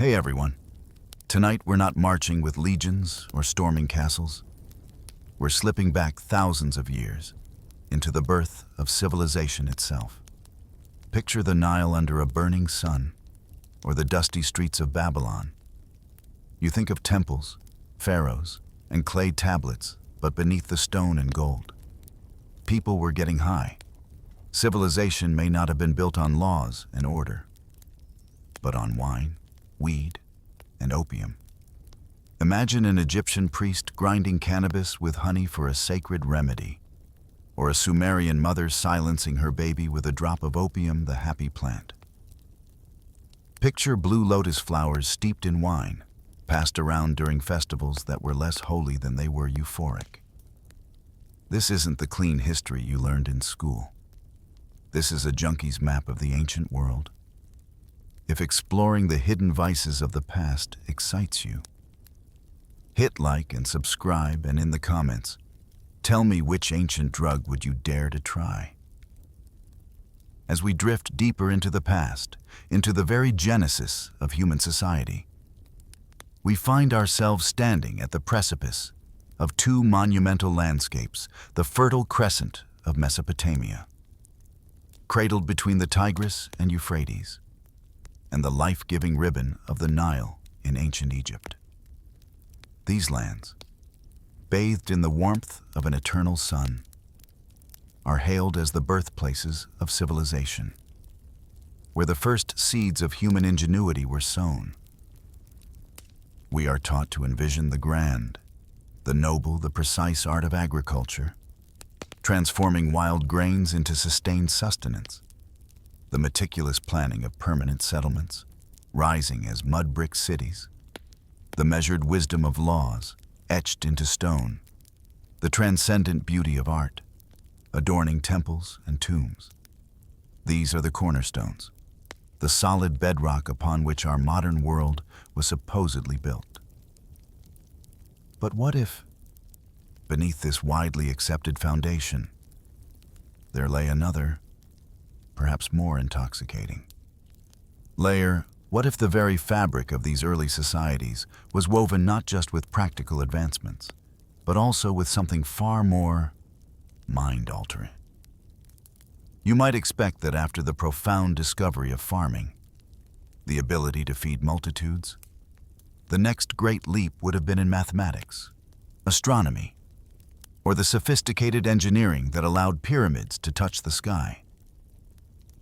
Hey everyone. Tonight we're not marching with legions or storming castles. We're slipping back thousands of years into the birth of civilization itself. Picture the Nile under a burning sun, or the dusty streets of Babylon. You think of temples, pharaohs, and clay tablets, but beneath the stone and gold, people were getting high. Civilization may not have been built on laws and order, but on wine, weed, and opium. Imagine an Egyptian priest grinding cannabis with honey for a sacred remedy, or a Sumerian mother silencing her baby with a drop of opium, the happy plant. Picture blue lotus flowers steeped in wine, passed around during festivals that were less holy than they were euphoric. This isn't the clean history you learned in school. This is a junkie's map of the ancient world. If exploring the hidden vices of the past excites you, hit like and subscribe, and in the comments, tell me which ancient drug would you dare to try. As we drift deeper into the past, into the very genesis of human society, we find ourselves standing at the precipice of two monumental landscapes, the Fertile Crescent of Mesopotamia, cradled between the Tigris and Euphrates, and the life-giving ribbon of the Nile in ancient Egypt. These lands, bathed in the warmth of an eternal sun, are hailed as the birthplaces of civilization, where the first seeds of human ingenuity were sown. We are taught to envision the grand, the noble, the precise art of agriculture, transforming wild grains into sustained sustenance, the meticulous planning of permanent settlements, rising as mud brick cities, the measured wisdom of laws etched into stone, the transcendent beauty of art, adorning temples and tombs. These are the cornerstones, the solid bedrock upon which our modern world was supposedly built. But what if, beneath this widely accepted foundation, there lay another, perhaps more intoxicating layer? What if the very fabric of these early societies was woven not just with practical advancements, but also with something far more mind-altering? You might expect that after the profound discovery of farming, the ability to feed multitudes, the next great leap would have been in mathematics, astronomy, or the sophisticated engineering that allowed pyramids to touch the sky.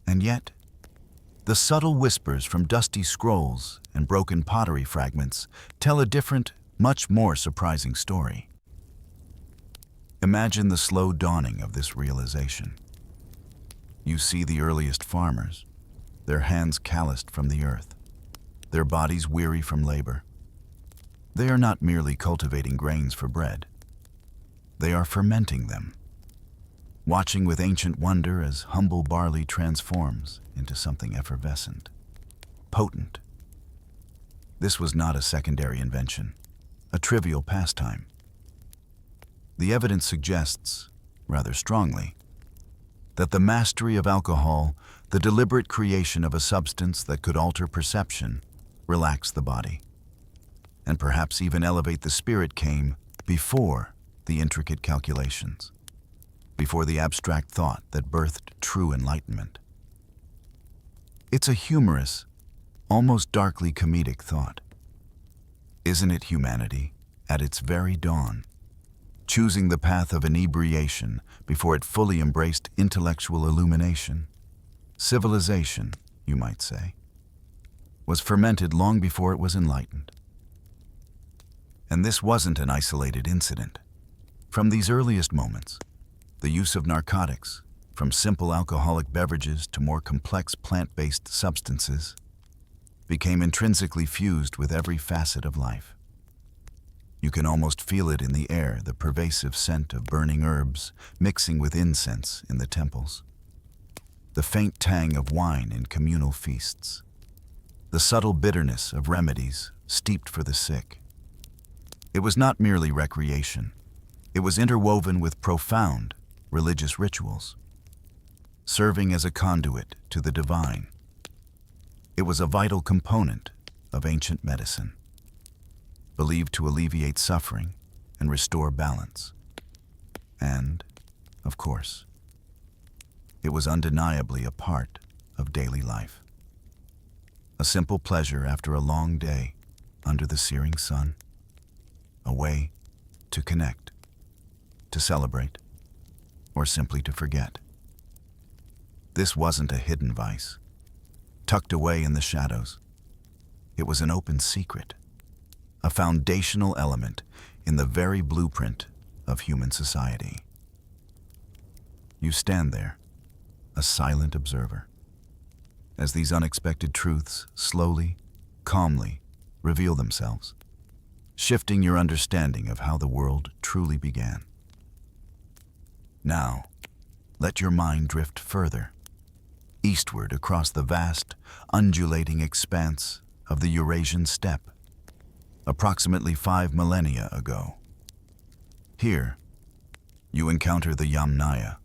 And yet, the subtle whispers from dusty scrolls and broken pottery fragments tell a different, much more surprising story. Imagine the slow dawning of this realization. You see the earliest farmers, their hands calloused from the earth, their bodies weary from labor. They are not merely cultivating grains for bread. They are fermenting them, watching with ancient wonder as humble barley transforms into something effervescent, potent. This was not a secondary invention, a trivial pastime. The evidence suggests, rather strongly, that the mastery of alcohol, the deliberate creation of a substance that could alter perception, relax the body, and perhaps even elevate the spirit, came before the intricate calculations, before the abstract thought that birthed true enlightenment. It's a humorous, almost darkly comedic thought. Isn't it humanity, at its very dawn, choosing the path of inebriation before it fully embraced intellectual illumination? Civilization, you might say, was fermented long before it was enlightened. And this wasn't an isolated incident. From these earliest moments, the use of narcotics, from simple alcoholic beverages to more complex plant-based substances, became intrinsically fused with every facet of life. You can almost feel it in the air, the pervasive scent of burning herbs mixing with incense in the temples, the faint tang of wine in communal feasts, the subtle bitterness of remedies steeped for the sick. It was not merely recreation. It was interwoven with profound religious rituals, serving as a conduit to the divine. It was a vital component of ancient medicine, believed to alleviate suffering and restore balance. And, of course, it was undeniably a part of daily life. A simple pleasure after a long day under the searing sun. A way to connect, to celebrate, or simply to forget. This wasn't a hidden vice, tucked away in the shadows. It was an open secret, a foundational element in the very blueprint of human society. You stand there, a silent observer, as these unexpected truths slowly, calmly reveal themselves, shifting your understanding of how the world truly began. Now, let your mind drift further, eastward across the vast, undulating expanse of the Eurasian steppe, approximately 5 millennia ago. Here, you encounter the Yamnaya,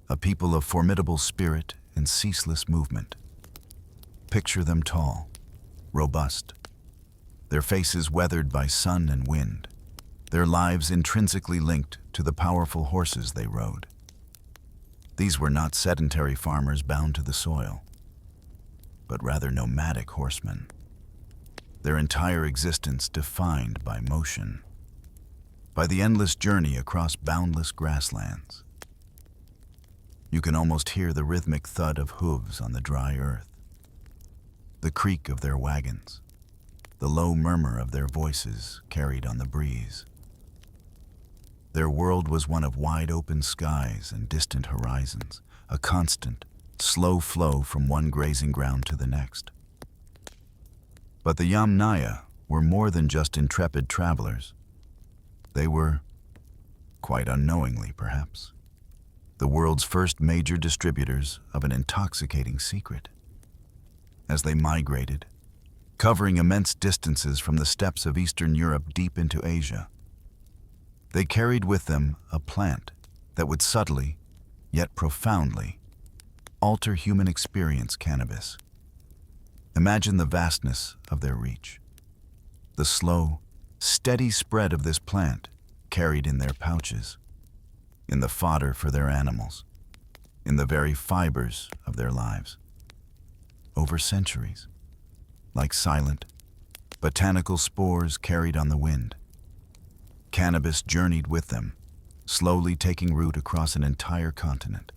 a people of formidable spirit and ceaseless movement. Picture them tall, robust, their faces weathered by sun and wind, their lives intrinsically linked to the powerful horses they rode. These were not sedentary farmers bound to the soil, but rather nomadic horsemen, their entire existence defined by motion, by the endless journey across boundless grasslands. You can almost hear the rhythmic thud of hooves on the dry earth, the creak of their wagons, the low murmur of their voices carried on the breeze. Their world was one of wide-open skies and distant horizons, a constant, slow flow from one grazing ground to the next. But the Yamnaya were more than just intrepid travelers. They were, quite unknowingly perhaps, the world's first major distributors of an intoxicating secret. As they migrated, covering immense distances from the steppes of Eastern Europe deep into Asia, they carried with them a plant that would subtly, yet profoundly, alter human experience: cannabis. Imagine the vastness of their reach. The slow, steady spread of this plant carried in their pouches, in the fodder for their animals, in the very fibers of their lives. Over centuries, like silent, botanical spores carried on the wind, cannabis journeyed with them, slowly taking root across an entire continent.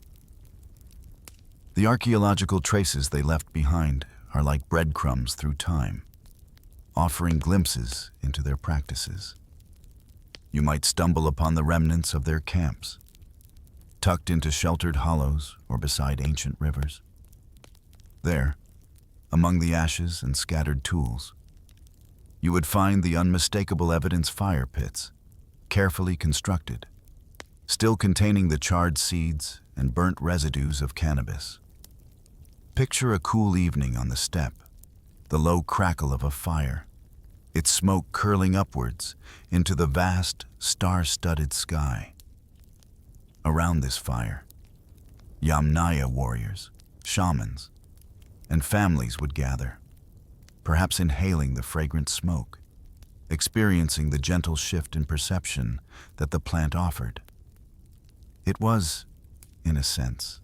The archaeological traces they left behind are like breadcrumbs through time, offering glimpses into their practices. You might stumble upon the remnants of their camps, tucked into sheltered hollows or beside ancient rivers. There, among the ashes and scattered tools, you would find the unmistakable evidence fire pits, carefully constructed, still containing the charred seeds and burnt residues of cannabis. Picture a cool evening on the steppe, the low crackle of a fire, its smoke curling upwards into the vast, star-studded sky. Around this fire, Yamnaya warriors, shamans, and families would gather, perhaps inhaling the fragrant smoke, experiencing the gentle shift in perception that the plant offered. It was, in a sense,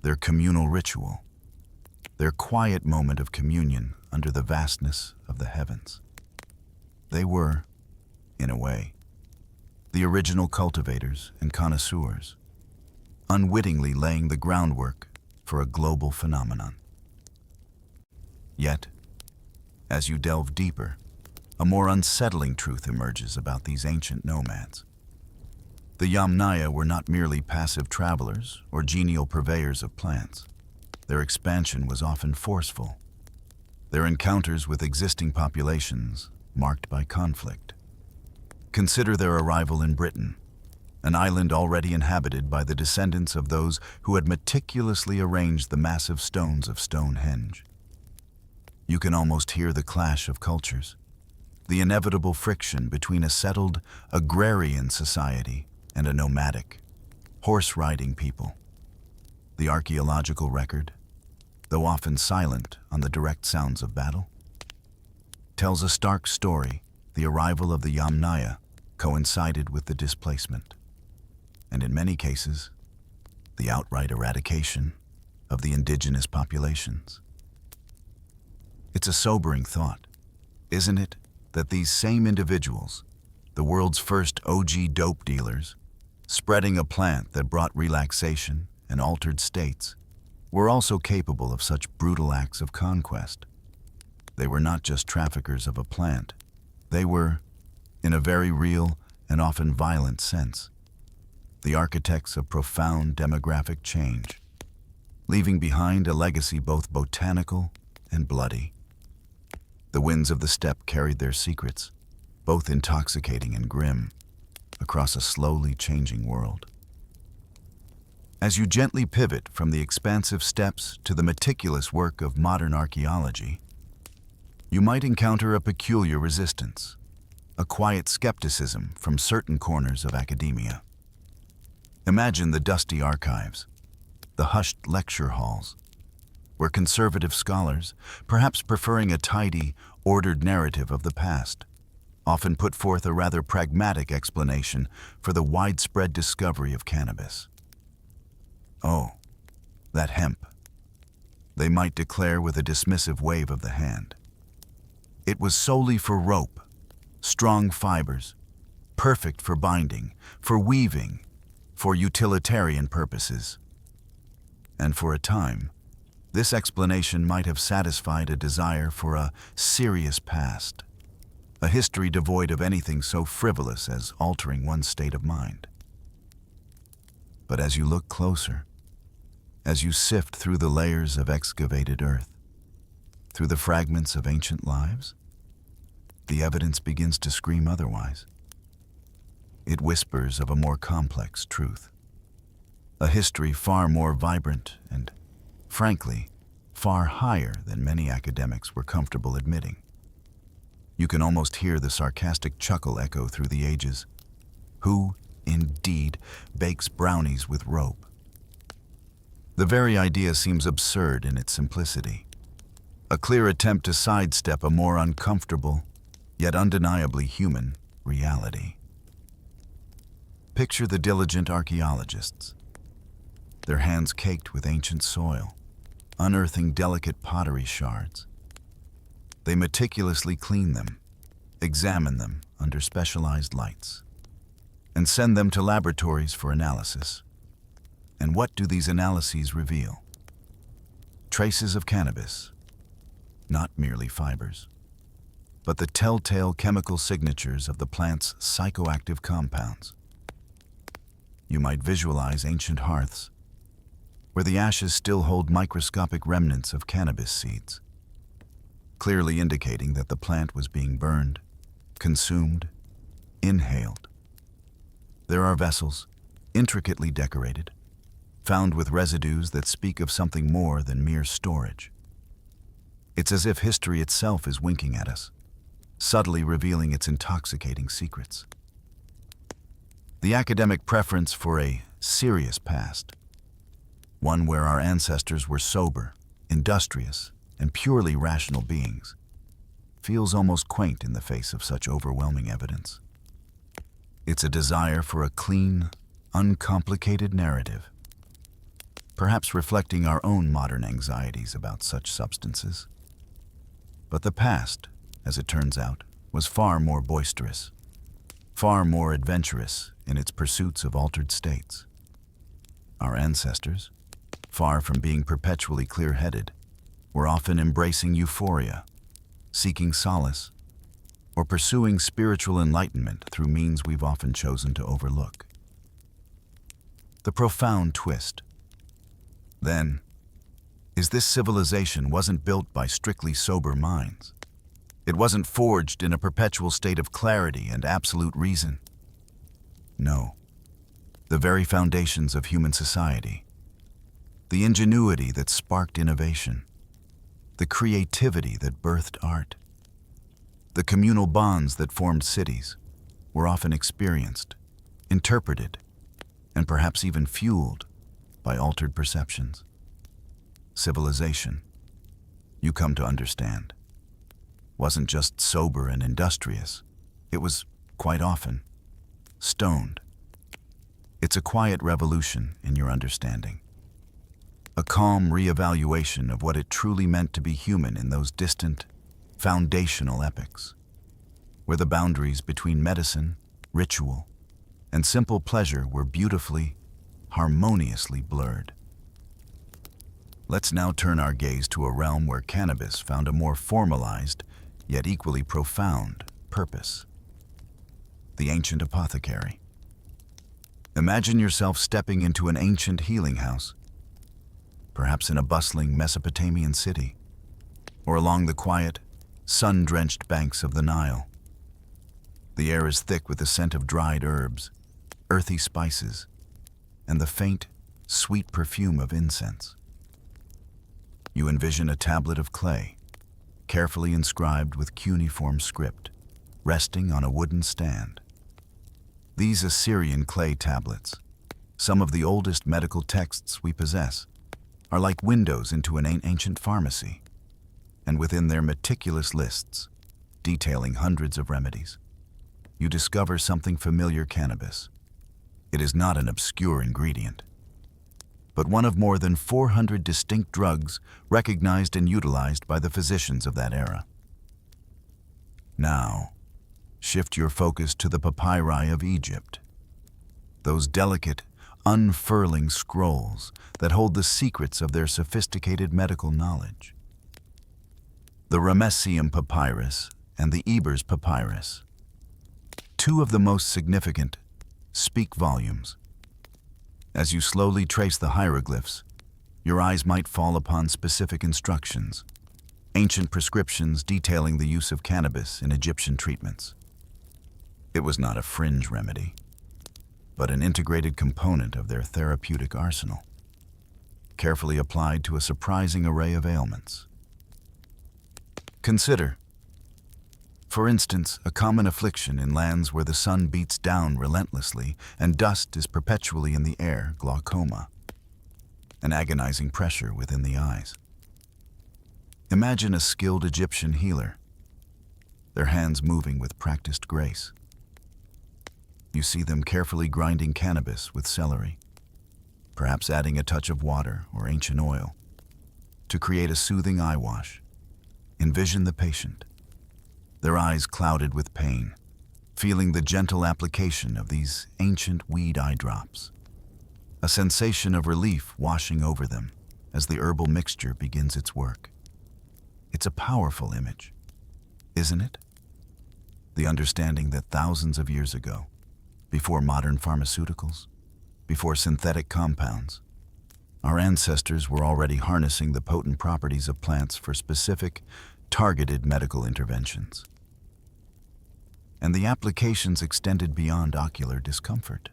their communal ritual, their quiet moment of communion under the vastness of the heavens. They were, in a way, the original cultivators and connoisseurs, unwittingly laying the groundwork for a global phenomenon. Yet, as you delve deeper, a more unsettling truth emerges about these ancient nomads. The Yamnaya were not merely passive travelers or genial purveyors of plants. Their expansion was often forceful, their encounters with existing populations marked by conflict. Consider their arrival in Britain, an island already inhabited by the descendants of those who had meticulously arranged the massive stones of Stonehenge. You can almost hear the clash of cultures, the inevitable friction between a settled, agrarian society and a nomadic, horse-riding people. The archaeological record, though often silent on the direct sounds of battle, tells a stark story. The arrival of the Yamnaya coincided with the displacement, and in many cases, the outright eradication of the indigenous populations. It's a sobering thought, isn't it, that these same individuals, the world's first OG dope dealers, spreading a plant that brought relaxation and altered states, were also capable of such brutal acts of conquest. They were not just traffickers of a plant. They were, in a very real and often violent sense, the architects of profound demographic change, leaving behind a legacy both botanical and bloody. The winds of the steppe carried their secrets, both intoxicating and grim, across a slowly changing world. As you gently pivot from the expansive steppes to the meticulous work of modern archaeology, you might encounter a peculiar resistance, a quiet skepticism from certain corners of academia. Imagine the dusty archives, the hushed lecture halls, where conservative scholars, perhaps preferring a tidy, ordered narrative of the past, often put forth a rather pragmatic explanation for the widespread discovery of cannabis. Oh, that hemp, they might declare with a dismissive wave of the hand. It was solely for rope, strong fibers, perfect for binding, for weaving, for utilitarian purposes. And for a time, this explanation might have satisfied a desire for a serious past, a history devoid of anything so frivolous as altering one's state of mind. But as you look closer, as you sift through the layers of excavated earth, through the fragments of ancient lives, the evidence begins to scream otherwise. It whispers of a more complex truth, a history far more vibrant and, frankly, far higher than many academics were comfortable admitting. You can almost hear the sarcastic chuckle echo through the ages. Who, indeed, bakes brownies with rope? The very idea seems absurd in its simplicity, a clear attempt to sidestep a more uncomfortable, yet undeniably human, reality. Picture the diligent archaeologists, their hands caked with ancient soil, unearthing delicate pottery shards. They meticulously clean them, examine them under specialized lights, and send them to laboratories for analysis. And what do these analyses reveal? Traces of cannabis, not merely fibers, but the telltale chemical signatures of the plant's psychoactive compounds. You might visualize ancient hearths, where the ashes still hold microscopic remnants of cannabis seeds, clearly indicating that the plant was being burned, consumed, inhaled. There are vessels, intricately decorated, found with residues that speak of something more than mere storage. It's as if history itself is winking at us, subtly revealing its intoxicating secrets. The academic preference for a serious past, one where our ancestors were sober, industrious, and purely rational beings, feels almost quaint in the face of such overwhelming evidence. It's a desire for a clean, uncomplicated narrative, perhaps reflecting our own modern anxieties about such substances. But the past, as it turns out, was far more boisterous, far more adventurous in its pursuits of altered states. Our ancestors, far from being perpetually clear-headed, were often embracing euphoria, seeking solace, or pursuing spiritual enlightenment through means we've often chosen to overlook. The profound twist, then, is this civilization wasn't built by strictly sober minds. It wasn't forged in a perpetual state of clarity and absolute reason. No, the very foundations of human society, the ingenuity that sparked innovation, the creativity that birthed art, the communal bonds that formed cities, were often experienced, interpreted, and perhaps even fueled by altered perceptions. Civilization, you come to understand, wasn't just sober and industrious. It was, quite often, stoned. It's a quiet revolution in your understanding. A calm reevaluation of what it truly meant to be human in those distant, foundational epochs, where the boundaries between medicine, ritual, and simple pleasure were beautifully, harmoniously blurred. Let's now turn our gaze to a realm where cannabis found a more formalized, yet equally profound, purpose. The ancient apothecary. Imagine yourself stepping into an ancient healing house, perhaps in a bustling Mesopotamian city, or along the quiet, sun-drenched banks of the Nile. The air is thick with the scent of dried herbs, earthy spices, and the faint, sweet perfume of incense. You envision a tablet of clay, carefully inscribed with cuneiform script, resting on a wooden stand. These Assyrian clay tablets, some of the oldest medical texts we possess, are like windows into an ancient pharmacy, and within their meticulous lists, detailing hundreds of remedies, you discover something familiar: cannabis. It is not an obscure ingredient, but one of more than 400 distinct drugs recognized and utilized by the physicians of that era. Now, shift your focus to the papyri of Egypt, those delicate, unfurling scrolls that hold the secrets of their sophisticated medical knowledge. The Ramesseum papyrus and the Ebers papyrus, two of the most significant, speak volumes. As you slowly trace the hieroglyphs, your eyes might fall upon specific instructions, ancient prescriptions detailing the use of cannabis in Egyptian treatments. It was not a fringe remedy, but an integrated component of their therapeutic arsenal, carefully applied to a surprising array of ailments. Consider, for instance, a common affliction in lands where the sun beats down relentlessly and dust is perpetually in the air: glaucoma, an agonizing pressure within the eyes. Imagine a skilled Egyptian healer, their hands moving with practiced grace. You see them carefully grinding cannabis with celery, perhaps adding a touch of water or ancient oil to create a soothing eye wash. Envision the patient, their eyes clouded with pain, feeling the gentle application of these ancient weed eye drops, a sensation of relief washing over them as the herbal mixture begins its work. It's a powerful image, isn't it? The understanding that thousands of years ago, before modern pharmaceuticals, before synthetic compounds, our ancestors were already harnessing the potent properties of plants for specific, targeted medical interventions. And the applications extended beyond ocular discomfort.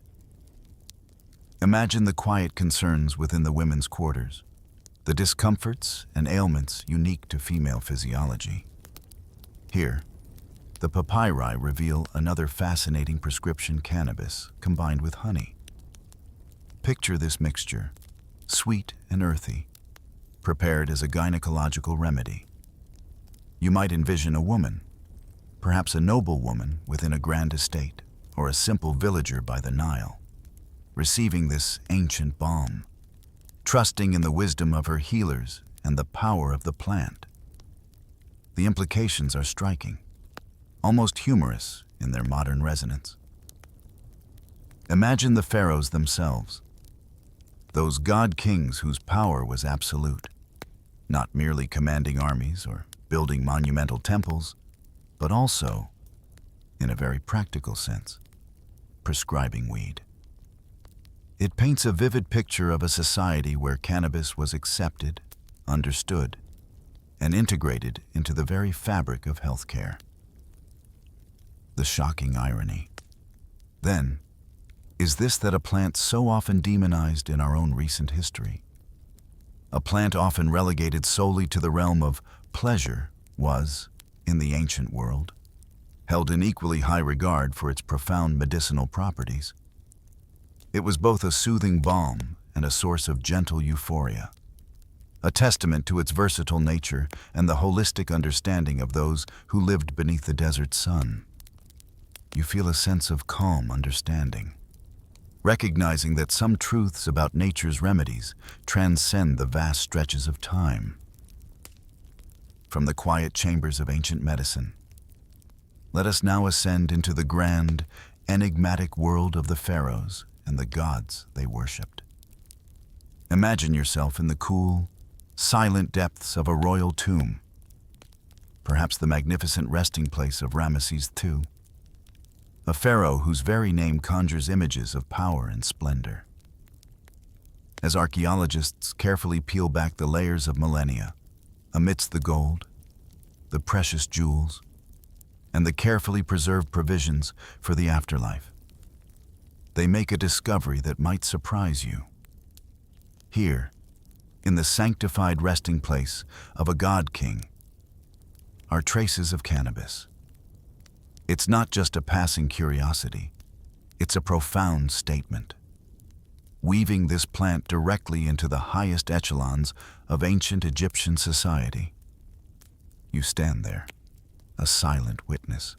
Imagine the quiet concerns within the women's quarters, the discomforts and ailments unique to female physiology. Here, the papyri reveal another fascinating prescription: cannabis combined with honey. Picture this mixture, sweet and earthy, prepared as a gynecological remedy. You might envision a woman, perhaps a noble woman within a grand estate, or a simple villager by the Nile, receiving this ancient balm, trusting in the wisdom of her healers and the power of the plant. The implications are striking, almost humorous in their modern resonance. Imagine the pharaohs themselves, those god-kings whose power was absolute, not merely commanding armies or building monumental temples, but also, in a very practical sense, prescribing weed. It paints a vivid picture of a society where cannabis was accepted, understood, and integrated into the very fabric of healthcare. The shocking irony, then, is this: that a plant so often demonized in our own recent history, a plant often relegated solely to the realm of pleasure, was, in the ancient world, held in equally high regard for its profound medicinal properties. It was both a soothing balm and a source of gentle euphoria, a testament to its versatile nature and the holistic understanding of those who lived beneath the desert sun. You feel a sense of calm understanding, recognizing that some truths about nature's remedies transcend the vast stretches of time. From the quiet chambers of ancient medicine, let us now ascend into the grand, enigmatic world of the pharaohs and the gods they worshipped. Imagine yourself in the cool, silent depths of a royal tomb, perhaps the magnificent resting place of Ramesses II, a pharaoh whose very name conjures images of power and splendor. As archaeologists carefully peel back the layers of millennia, amidst the gold, the precious jewels, and the carefully preserved provisions for the afterlife, they make a discovery that might surprise you. Here, in the sanctified resting place of a god-king, are traces of cannabis. It's not just a passing curiosity, it's a profound statement, weaving this plant directly into the highest echelons of ancient Egyptian society. You stand there, a silent witness,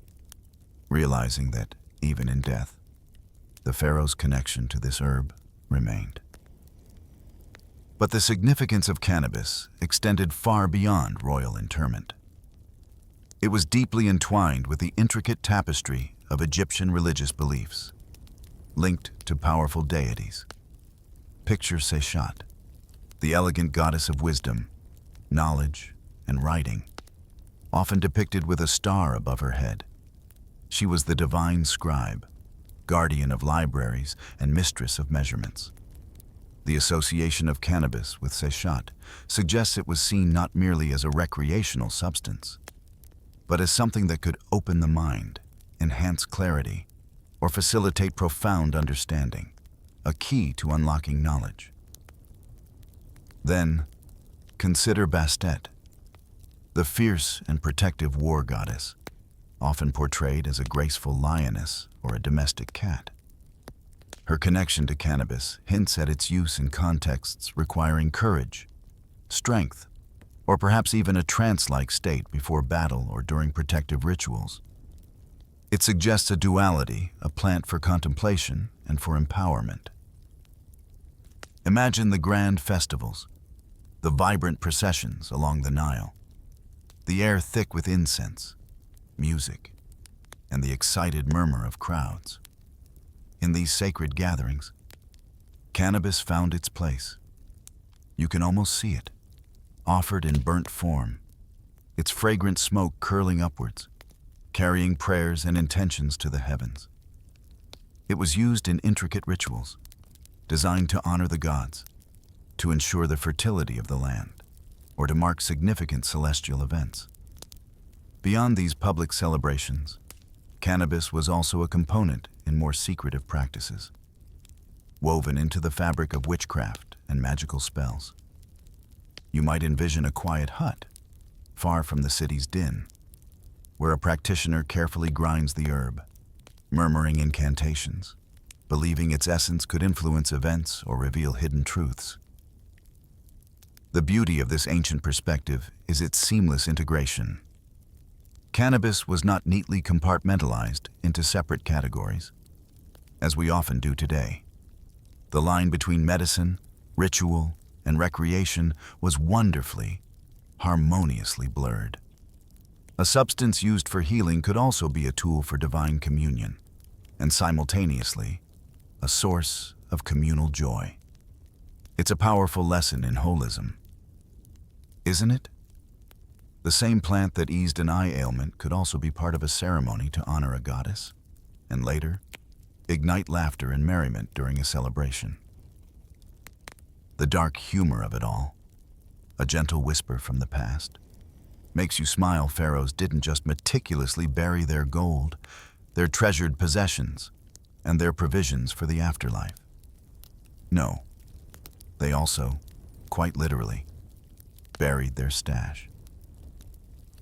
realizing that, even in death, the pharaoh's connection to this herb remained. But the significance of cannabis extended far beyond royal interment. It was deeply entwined with the intricate tapestry of Egyptian religious beliefs, linked to powerful deities. Picture Seshat, the elegant goddess of wisdom, knowledge, and writing, often depicted with a star above her head. She was the divine scribe, guardian of libraries and mistress of measurements. The association of cannabis with Seshat suggests it was seen not merely as a recreational substance, but as something that could open the mind, enhance clarity, or facilitate profound understanding, a key to unlocking knowledge. Then, consider Bastet, the fierce and protective war goddess, often portrayed as a graceful lioness or a domestic cat. Her connection to cannabis hints at its use in contexts requiring courage, strength, or perhaps even a trance-like state before battle or during protective rituals. It suggests a duality, a plant for contemplation and for empowerment. Imagine the grand festivals, the vibrant processions along the Nile, the air thick with incense, music, and the excited murmur of crowds. In these sacred gatherings, cannabis found its place. You can almost see it, offered in burnt form, its fragrant smoke curling upwards, carrying prayers and intentions to the heavens. It was used in intricate rituals, designed to honor the gods, to ensure the fertility of the land, or to mark significant celestial events. Beyond these public celebrations, cannabis was also a component in more secretive practices, woven into the fabric of witchcraft and magical spells. You might envision a quiet hut, far from the city's din, where a practitioner carefully grinds the herb, murmuring incantations, believing its essence could influence events or reveal hidden truths. The beauty of this ancient perspective is its seamless integration. Cannabis was not neatly compartmentalized into separate categories, as we often do today. The line between medicine, ritual, and recreation was wonderfully, harmoniously blurred. A substance used for healing could also be a tool for divine communion, and simultaneously, a source of communal joy. It's a powerful lesson in holism, isn't it? The same plant that eased an eye ailment could also be part of a ceremony to honor a goddess, and later, ignite laughter and merriment during a celebration. The dark humor of it all, a gentle whisper from the past, makes you smile. Pharaohs didn't just meticulously bury their gold, their treasured possessions, and their provisions for the afterlife. No, they also, quite literally, buried their stash.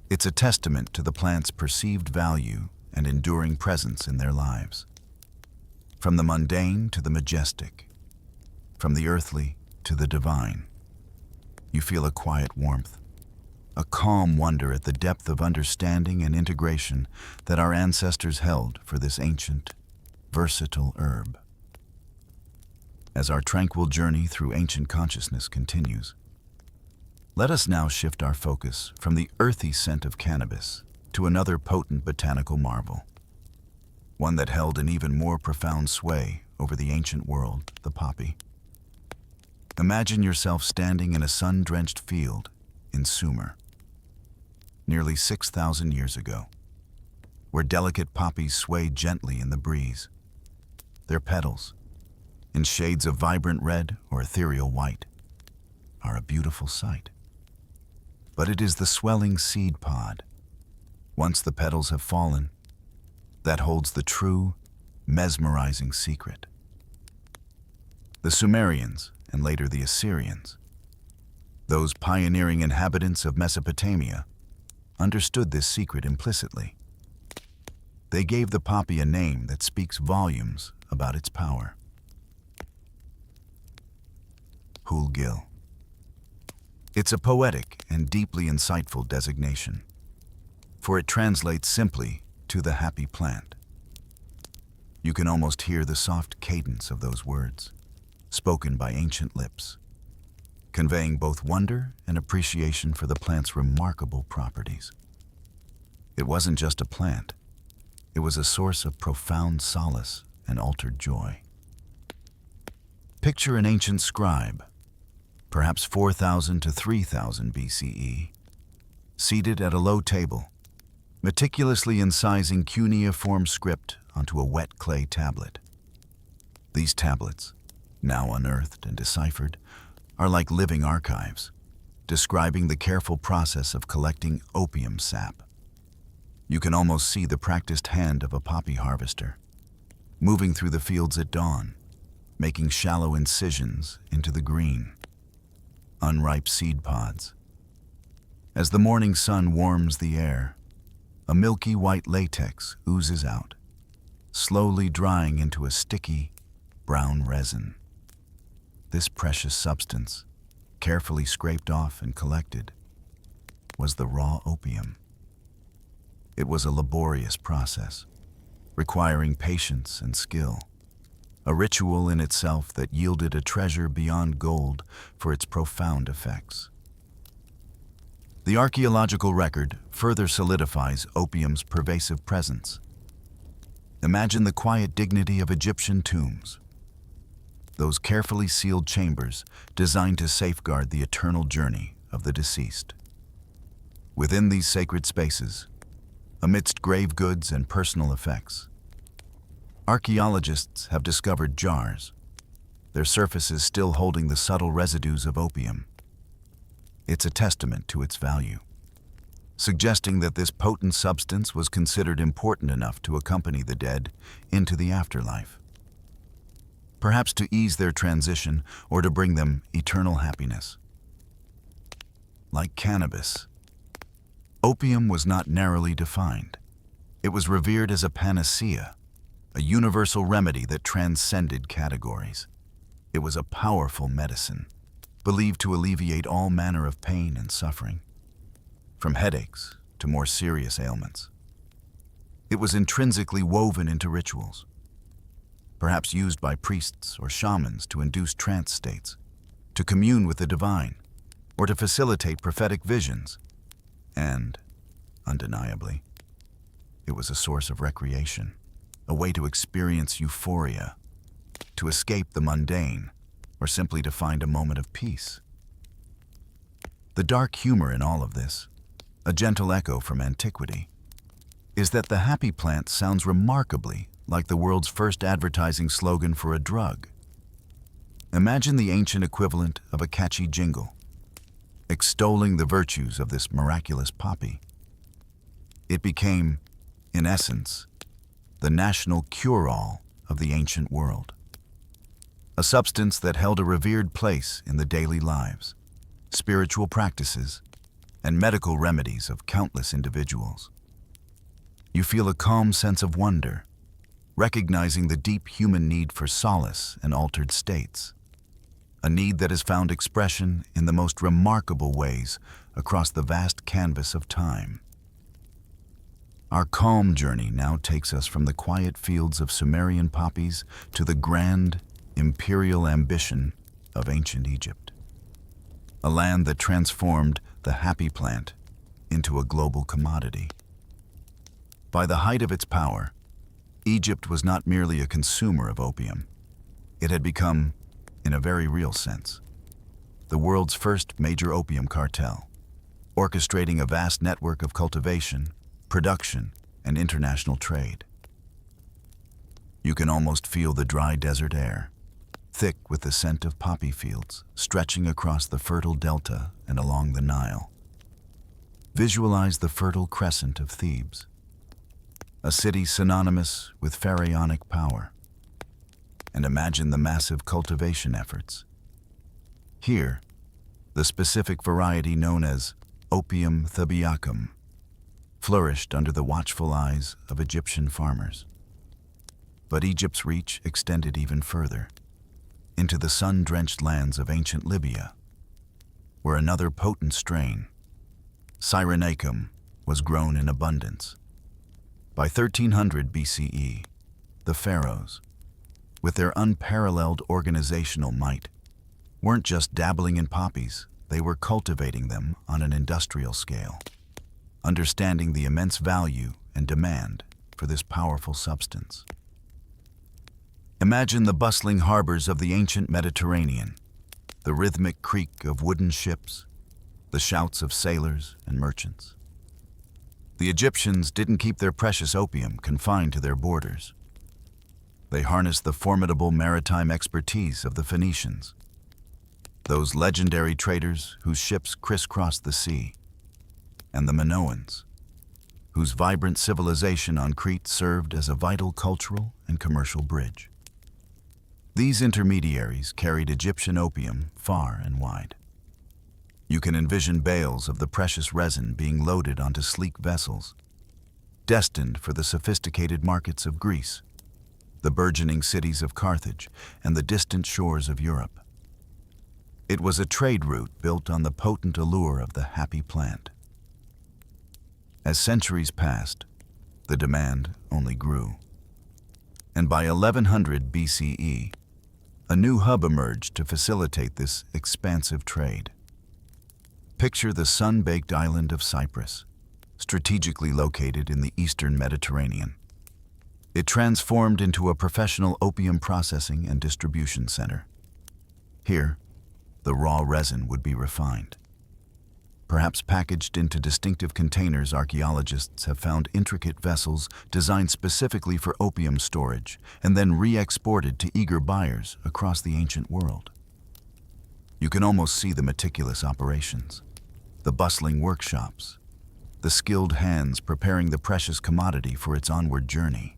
It's a testament to the plant's perceived value and enduring presence in their lives. From the mundane to the majestic, from the earthly to the divine, You feel a quiet warmth, a calm wonder at the depth of understanding and integration that our ancestors held for this ancient, versatile herb. As our tranquil journey through ancient consciousness continues, let us now shift our focus from the earthy scent of cannabis to another potent botanical marvel, one that held an even more profound sway over the ancient world, the poppy. Imagine yourself standing in a sun-drenched field in Sumer, nearly 6,000 years ago, where delicate poppies sway gently in the breeze. Their petals, in shades of vibrant red or ethereal white, are a beautiful sight. But it is the swelling seed pod, once the petals have fallen, that holds the true, mesmerizing secret. The Sumerians, and later the Assyrians, those pioneering inhabitants of Mesopotamia, understood this secret implicitly. They gave the poppy a name that speaks volumes about its power. Hulgil. It's a poetic and deeply insightful designation, for it translates simply to the happy plant. You can almost hear the soft cadence of those words, spoken by ancient lips, conveying both wonder and appreciation for the plant's remarkable properties. It wasn't just a plant, it was a source of profound solace and altered joy. Picture an ancient scribe, perhaps 4,000 to 3,000 BCE, seated at a low table, meticulously incising cuneiform script onto a wet clay tablet. These tablets, now unearthed and deciphered, are like living archives, describing the careful process of collecting opium sap. You can almost see the practiced hand of a poppy harvester, moving through the fields at dawn, making shallow incisions into the green, unripe seed pods. As the morning sun warms the air, a milky white latex oozes out, slowly drying into a sticky, brown resin. This precious substance, carefully scraped off and collected, was the raw opium. It was a laborious process, requiring patience and skill, a ritual in itself that yielded a treasure beyond gold for its profound effects. The archaeological record further solidifies opium's pervasive presence. Imagine the quiet dignity of Egyptian tombs, those carefully sealed chambers designed to safeguard the eternal journey of the deceased. Within these sacred spaces, amidst grave goods and personal effects, archaeologists have discovered jars, their surfaces still holding the subtle residues of opium. It's a testament to its value, suggesting that this potent substance was considered important enough to accompany the dead into the afterlife, perhaps to ease their transition or to bring them eternal happiness. Like cannabis, opium was not narrowly defined. It was revered as a panacea, a universal remedy that transcended categories. It was a powerful medicine, believed to alleviate all manner of pain and suffering, from headaches to more serious ailments. It was intrinsically woven into rituals, perhaps used by priests or shamans to induce trance states, to commune with the divine, or to facilitate prophetic visions. And, undeniably, it was a source of recreation, a way to experience euphoria, to escape the mundane, or simply to find a moment of peace. The dark humor in all of this, a gentle echo from antiquity, is that the happy plant sounds remarkably like the world's first advertising slogan for a drug. Imagine the ancient equivalent of a catchy jingle, extolling the virtues of this miraculous poppy. It became, in essence, the national cure-all of the ancient world, a substance that held a revered place in the daily lives, spiritual practices, and medical remedies of countless individuals. You feel a calm sense of wonder, recognizing the deep human need for solace in altered states. a need that has found expression in the most remarkable ways across the vast canvas of time. Our calm journey now takes us from the quiet fields of Sumerian poppies to the grand, imperial ambition of ancient Egypt, a land that transformed the happy plant into a global commodity. By the height of its power, Egypt was not merely a consumer of opium. It had become, in a very real sense, the world's first major opium cartel, orchestrating a vast network of cultivation, production, and international trade. You can almost feel the dry desert air, thick with the scent of poppy fields, stretching across the fertile delta and along the Nile. Visualize the fertile crescent of Thebes, a city synonymous with pharaonic power, and imagine the massive cultivation efforts. Here, the specific variety known as Opium thebaiacum flourished under the watchful eyes of Egyptian farmers. But Egypt's reach extended even further, into the sun-drenched lands of ancient Libya, where another potent strain, cyrenaichum, was grown in abundance. By 1300 BCE, the pharaohs, with their unparalleled organizational might, weren't just dabbling in poppies, they were cultivating them on an industrial scale, understanding the immense value and demand for this powerful substance. Imagine the bustling harbors of the ancient Mediterranean, the rhythmic creak of wooden ships, the shouts of sailors and merchants. The Egyptians didn't keep their precious opium confined to their borders. They harnessed the formidable maritime expertise of the Phoenicians, those legendary traders whose ships crisscrossed the sea, and the Minoans, whose vibrant civilization on Crete served as a vital cultural and commercial bridge. These intermediaries carried Egyptian opium far and wide. You can envision bales of the precious resin being loaded onto sleek vessels, destined for the sophisticated markets of Greece, the burgeoning cities of Carthage, and the distant shores of Europe. It was a trade route built on the potent allure of the happy plant. As centuries passed, the demand only grew. And by 1100 BCE, a new hub emerged to facilitate this expansive trade. Picture the sun-baked island of Cyprus, strategically located in the eastern Mediterranean. It transformed into a professional opium processing and distribution center. Here, the raw resin would be refined. Perhaps packaged into distinctive containers, archaeologists have found intricate vessels designed specifically for opium storage and then re-exported to eager buyers across the ancient world. You can almost see the meticulous operations, the bustling workshops, the skilled hands preparing the precious commodity for its onward journey.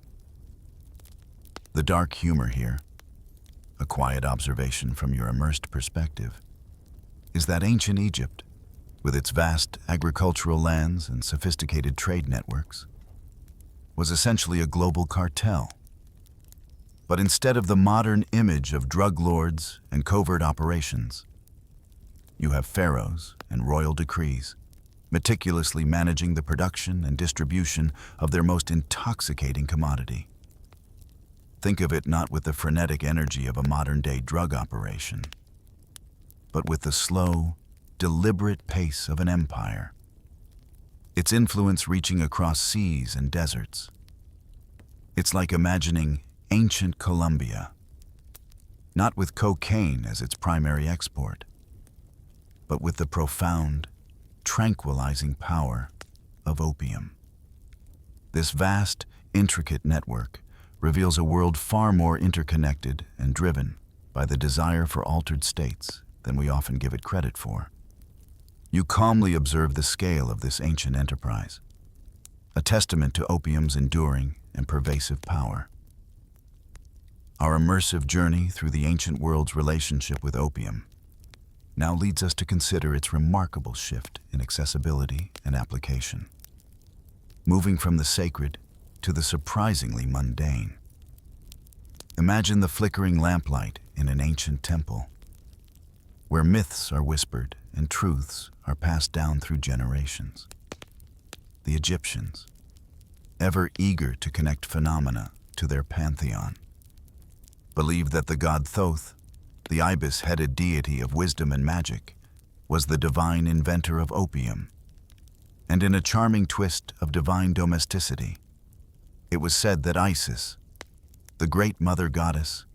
The dark humor here, a quiet observation from your immersed perspective, is that ancient Egypt, with its vast agricultural lands and sophisticated trade networks, was essentially a global cartel. But instead of the modern image of drug lords and covert operations, you have pharaohs and royal decrees, meticulously managing the production and distribution of their most intoxicating commodity. Think of it not with the frenetic energy of a modern-day drug operation, but with the slow, deliberate pace of an empire, its influence reaching across seas and deserts. It's like imagining ancient Colombia, not with cocaine as its primary export, but with the profound, tranquilizing power of opium. This vast, intricate network reveals a world far more interconnected and driven by the desire for altered states than we often give it credit for. You calmly observe the scale of this ancient enterprise, a testament to opium's enduring and pervasive power. Our immersive journey through the ancient world's relationship with opium now leads us to consider its remarkable shift in accessibility and application, moving from the sacred to the surprisingly mundane. Imagine the flickering lamplight in an ancient temple, where myths are whispered and truths are passed down through generations. The Egyptians, ever eager to connect phenomena to their pantheon, believed that the god Thoth, the ibis-headed deity of wisdom and magic, was the divine inventor of opium. And in a charming twist of divine domesticity, it was said that Isis, the great mother goddess,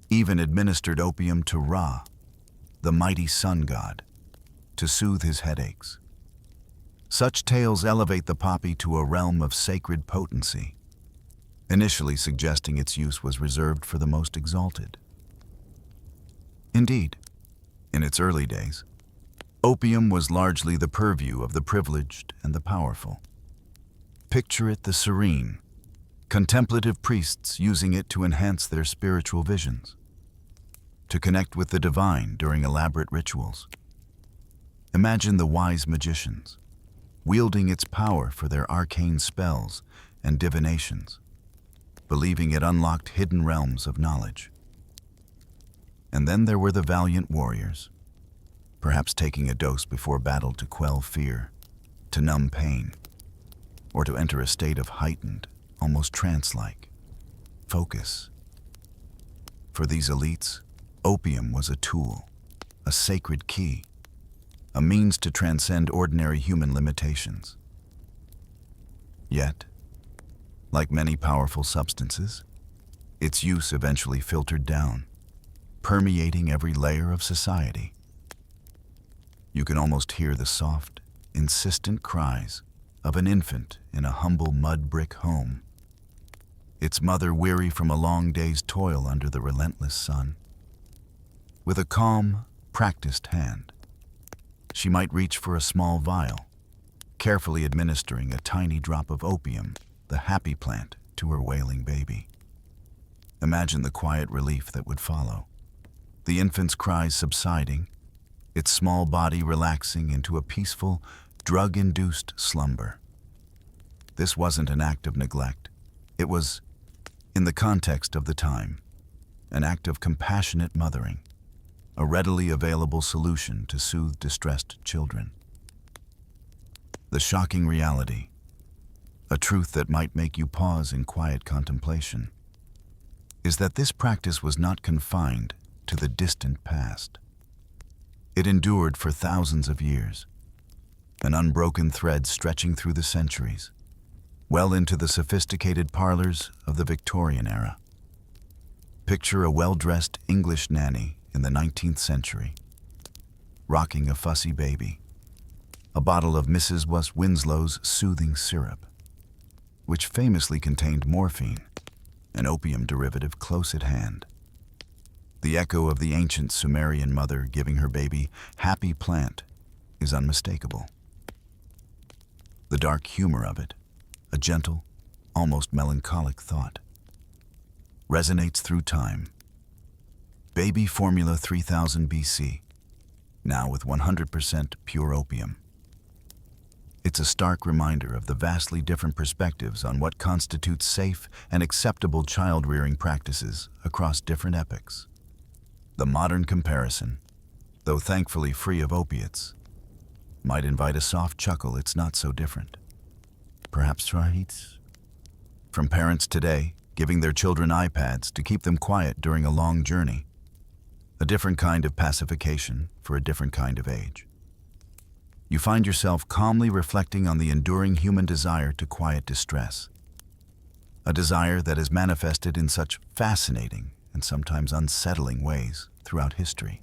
even administered opium to Ra, the mighty sun god, to soothe his headaches. Such tales elevate the poppy to a realm of sacred potency, initially suggesting its use was reserved for the most exalted. Indeed, in its early days, opium was largely the purview of the privileged and the powerful. Picture it the serene, contemplative priests using it to enhance their spiritual visions, to connect with the divine during elaborate rituals. Imagine the wise magicians, wielding its power for their arcane spells and divinations, believing it unlocked hidden realms of knowledge. And then there were the valiant warriors, perhaps taking a dose before battle to quell fear, to numb pain, or to enter a state of heightened, almost trance-like focus. For these elites, opium was a tool, a sacred key, a means to transcend ordinary human limitations. Yet, like many powerful substances, its use eventually filtered down, permeating every layer of society. You can almost hear the soft, insistent cries of an infant in a humble mud brick home, its mother weary from a long day's toil under the relentless sun. With a calm, practiced hand, she might reach for a small vial, carefully administering a tiny drop of opium, the happy plant, to her wailing baby. Imagine the quiet relief that would follow, the infant's cries subsiding, its small body relaxing into a peaceful, drug-induced slumber. This wasn't an act of neglect. It was, in the context of the time, an act of compassionate mothering, a readily available solution to soothe distressed children. The shocking reality, a truth that might make you pause in quiet contemplation, is that this practice was not confined to the distant past. It endured for thousands of years, an unbroken thread stretching through the centuries, well into the sophisticated parlors of the Victorian era. Picture a well-dressed English nanny in the 19th century, rocking a fussy baby, a bottle of Mrs. Winslow's soothing syrup, which famously contained morphine, an opium derivative close at hand. The echo of the ancient Sumerian mother giving her baby happy plant is unmistakable. The dark humor of it, a gentle, almost melancholic thought, resonates through time. Baby formula 3000 BC, now with 100% pure opium. It's a stark reminder of the vastly different perspectives on what constitutes safe and acceptable child-rearing practices across different epochs. The modern comparison, though thankfully free of opiates, might invite a soft chuckle. It's not so different. Perhaps right? From parents today giving their children iPads to keep them quiet during a long journey, a different kind of pacification for a different kind of age. You find yourself calmly reflecting on the enduring human desire to quiet distress, a desire that is manifested in such fascinating and sometimes unsettling ways throughout history.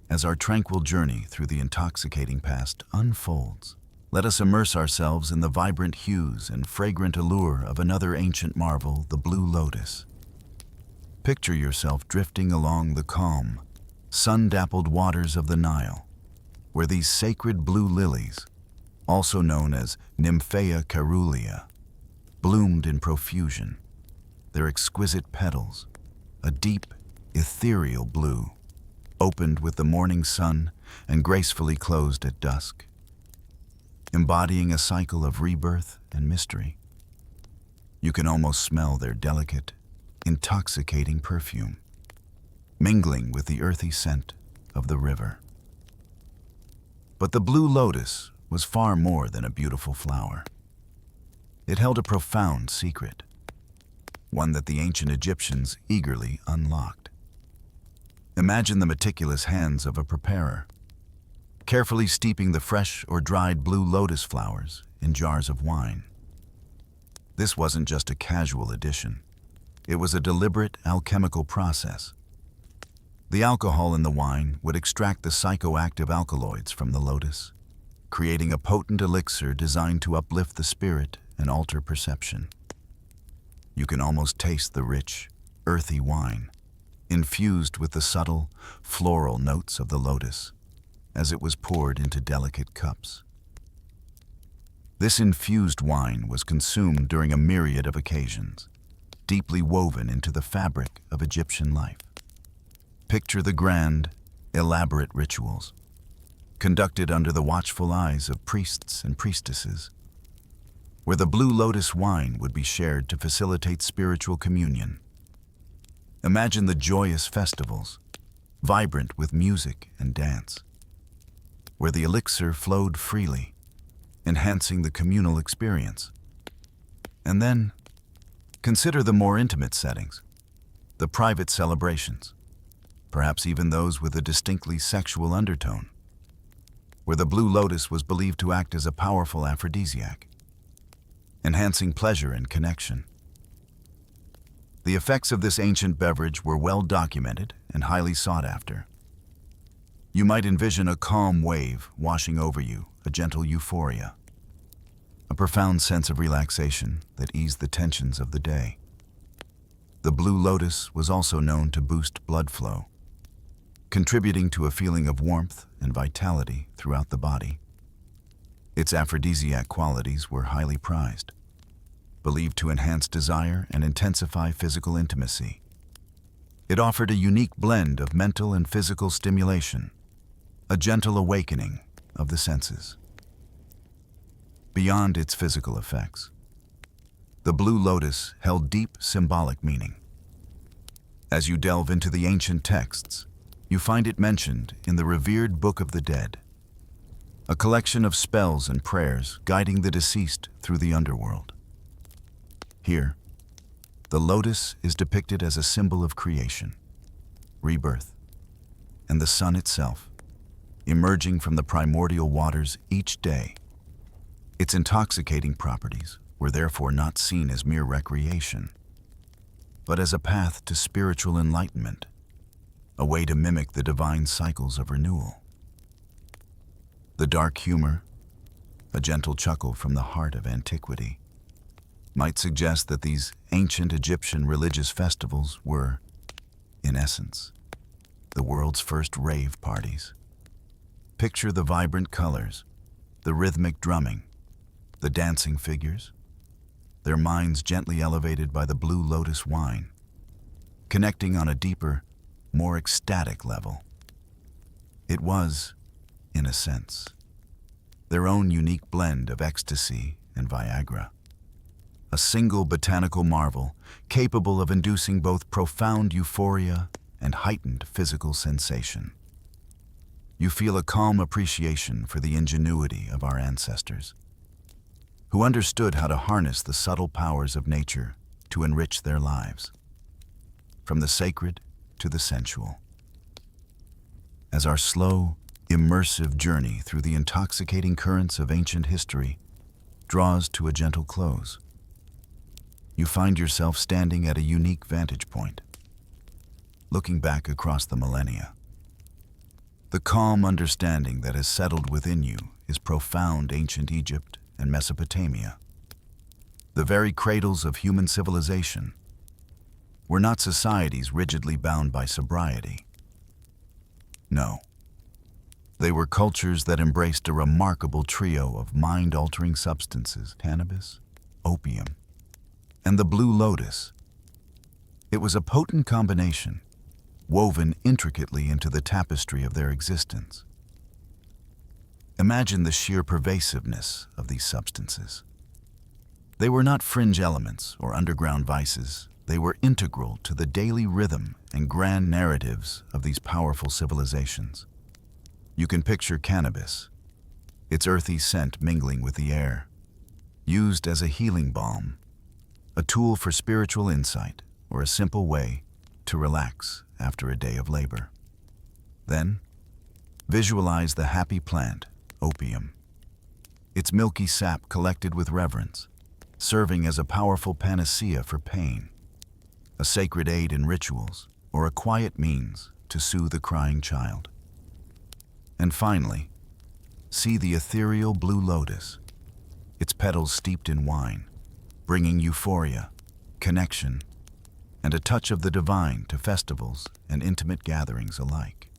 As our tranquil journey through the intoxicating past unfolds, let us immerse ourselves in the vibrant hues and fragrant allure of another ancient marvel, the blue lotus. Picture yourself drifting along the calm, sun-dappled waters of the Nile, where these sacred blue lilies, also known as Nymphaea caerulea, bloomed in profusion, their exquisite petals, a deep, ethereal blue, opened with the morning sun and gracefully closed at dusk, embodying a cycle of rebirth and mystery. You can almost smell their delicate, intoxicating perfume, mingling with the earthy scent of the river. But the blue lotus was far more than a beautiful flower. It held a profound secret, one that the ancient Egyptians eagerly unlocked. Imagine the meticulous hands of a preparer, carefully steeping the fresh or dried blue lotus flowers in jars of wine. This wasn't just a casual addition. It was a deliberate alchemical process. The alcohol in the wine would extract the psychoactive alkaloids from the lotus, creating a potent elixir designed to uplift the spirit and alter perception. You can almost taste the rich, earthy wine, infused with the subtle, floral notes of the lotus, as it was poured into delicate cups. This infused wine was consumed during a myriad of occasions, deeply woven into the fabric of Egyptian life. Picture the grand, elaborate rituals, conducted under the watchful eyes of priests and priestesses, where the blue lotus wine would be shared to facilitate spiritual communion. Imagine the joyous festivals, vibrant with music and dance, where the elixir flowed freely, enhancing the communal experience. And then, consider the more intimate settings, the private celebrations, perhaps even those with a distinctly sexual undertone, where the blue lotus was believed to act as a powerful aphrodisiac, enhancing pleasure and connection. The effects of this ancient beverage were well documented and highly sought after. You might envision a calm wave washing over you, a gentle euphoria, a profound sense of relaxation that eased the tensions of the day. The blue lotus was also known to boost blood flow, contributing to a feeling of warmth and vitality throughout the body. Its aphrodisiac qualities were highly prized, believed to enhance desire and intensify physical intimacy. It offered a unique blend of mental and physical stimulation, a gentle awakening of the senses. Beyond its physical effects, the blue lotus held deep symbolic meaning. As you delve into the ancient texts, you find it mentioned in the revered Book of the Dead, a collection of spells and prayers guiding the deceased through the underworld. Here, the lotus is depicted as a symbol of creation, rebirth, and the sun itself, emerging from the primordial waters each day. Its intoxicating properties were therefore not seen as mere recreation, but as a path to spiritual enlightenment, a way to mimic the divine cycles of renewal. The dark humor, a gentle chuckle from the heart of antiquity, might suggest that these ancient Egyptian religious festivals were, in essence, the world's first rave parties. Picture the vibrant colors, the rhythmic drumming, the dancing figures, their minds gently elevated by the blue lotus wine, connecting on a deeper, more ecstatic level. It was, in a sense, their own unique blend of ecstasy and Viagra, a single botanical marvel capable of inducing both profound euphoria and heightened physical sensation. You feel a calm appreciation for the ingenuity of our ancestors, who understood how to harness the subtle powers of nature to enrich their lives, from the sacred to the sensual. As our slow, immersive journey through the intoxicating currents of ancient history draws to a gentle close, you find yourself standing at a unique vantage point, looking back across the millennia. The calm understanding that has settled within you is profound ancient Egypt and Mesopotamia. The very cradles of human civilization were not societies rigidly bound by sobriety. No, they were cultures that embraced a remarkable trio of mind-altering substances: cannabis, opium, and the blue lotus. It was a potent combination, woven intricately into the tapestry of their existence. Imagine the sheer pervasiveness of these substances. They were not fringe elements or underground vices, They were integral to the daily rhythm and grand narratives of these powerful civilizations. You can picture cannabis, its earthy scent mingling with the air, used as a healing balm, a tool for spiritual insight, or a simple way to relax after a day of labor. Then, visualize the happy plant, opium. Its milky sap collected with reverence, serving as a powerful panacea for pain, a sacred aid in rituals, or a quiet means to soothe a crying child. And finally, see the ethereal blue lotus, its petals steeped in wine, bringing euphoria, connection, and a touch of the divine to festivals and intimate gatherings alike.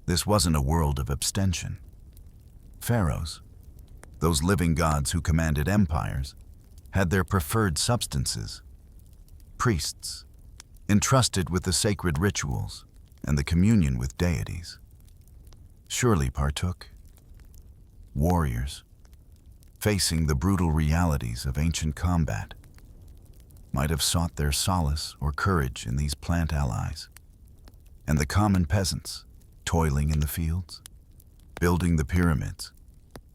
This wasn't a world of abstention. Pharaohs, those living gods who commanded empires, had their preferred substances. Priests, entrusted with the sacred rituals and the communion with deities, surely partook. Warriors, facing the brutal realities of ancient combat, might have sought their solace or courage in these plant allies. And the common peasants, toiling in the fields, building the pyramids,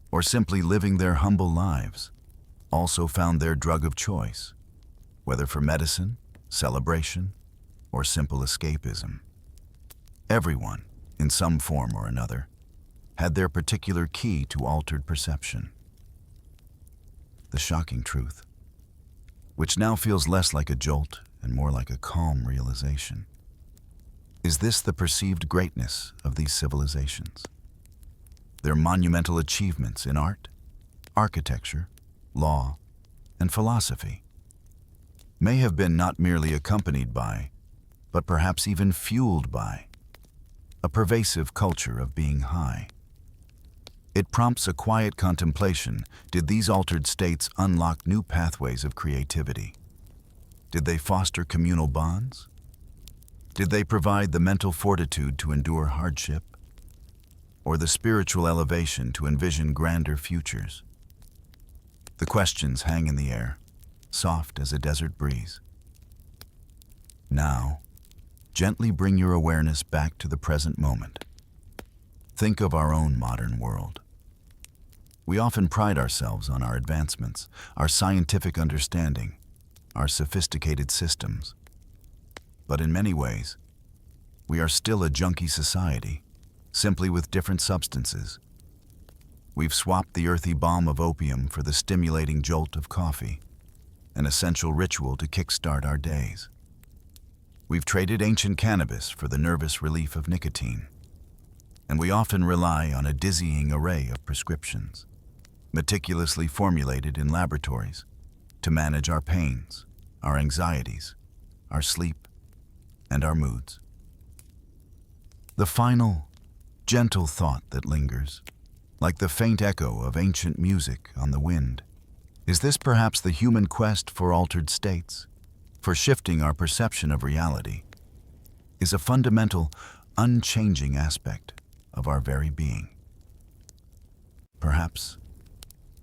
or simply living their humble lives, also found their drug of choice, whether for medicine, celebration, or simple escapism. Everyone, in some form or another, had their particular key to altered perception. The shocking truth, which now feels less like a jolt and more like a calm realization. Is this the perceived greatness of these civilizations? Their monumental achievements in art, architecture, law, and philosophy may have been not merely accompanied by, but perhaps even fueled by, a pervasive culture of being high. It prompts a quiet contemplation. Did these altered states unlock new pathways of creativity? Did they foster communal bonds? Did they provide the mental fortitude to endure hardship? Or the spiritual elevation to envision grander futures? The questions hang in the air, soft as a desert breeze. Now, gently bring your awareness back to the present moment. Think of our own modern world. We often pride ourselves on our advancements, our scientific understanding, our sophisticated systems. But in many ways, we are still a junkie society, simply with different substances. We've swapped the earthy balm of opium for the stimulating jolt of coffee, an essential ritual to kickstart our days. We've traded ancient cannabis for the nervous relief of nicotine, and we often rely on a dizzying array of prescriptions, meticulously formulated in laboratories, to manage our pains, our anxieties, our sleep, and our moods. The final, gentle thought that lingers, like the faint echo of ancient music on the wind, is this perhaps the human quest for altered states, for shifting our perception of reality, is a fundamental, unchanging aspect of our very being. Perhaps,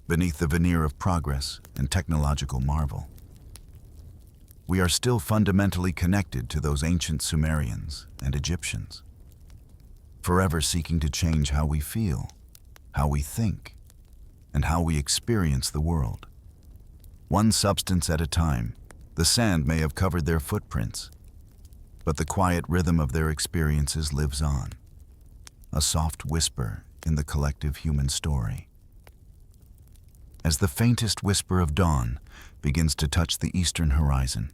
beneath the veneer of progress and technological marvel, we are still fundamentally connected to those ancient Sumerians and Egyptians, forever seeking to change how we feel, how we think, and how we experience the world. One substance at a time, the sand may have covered their footprints, but the quiet rhythm of their experiences lives on, a soft whisper in the collective human story. As the faintest whisper of dawn begins to touch the eastern horizon,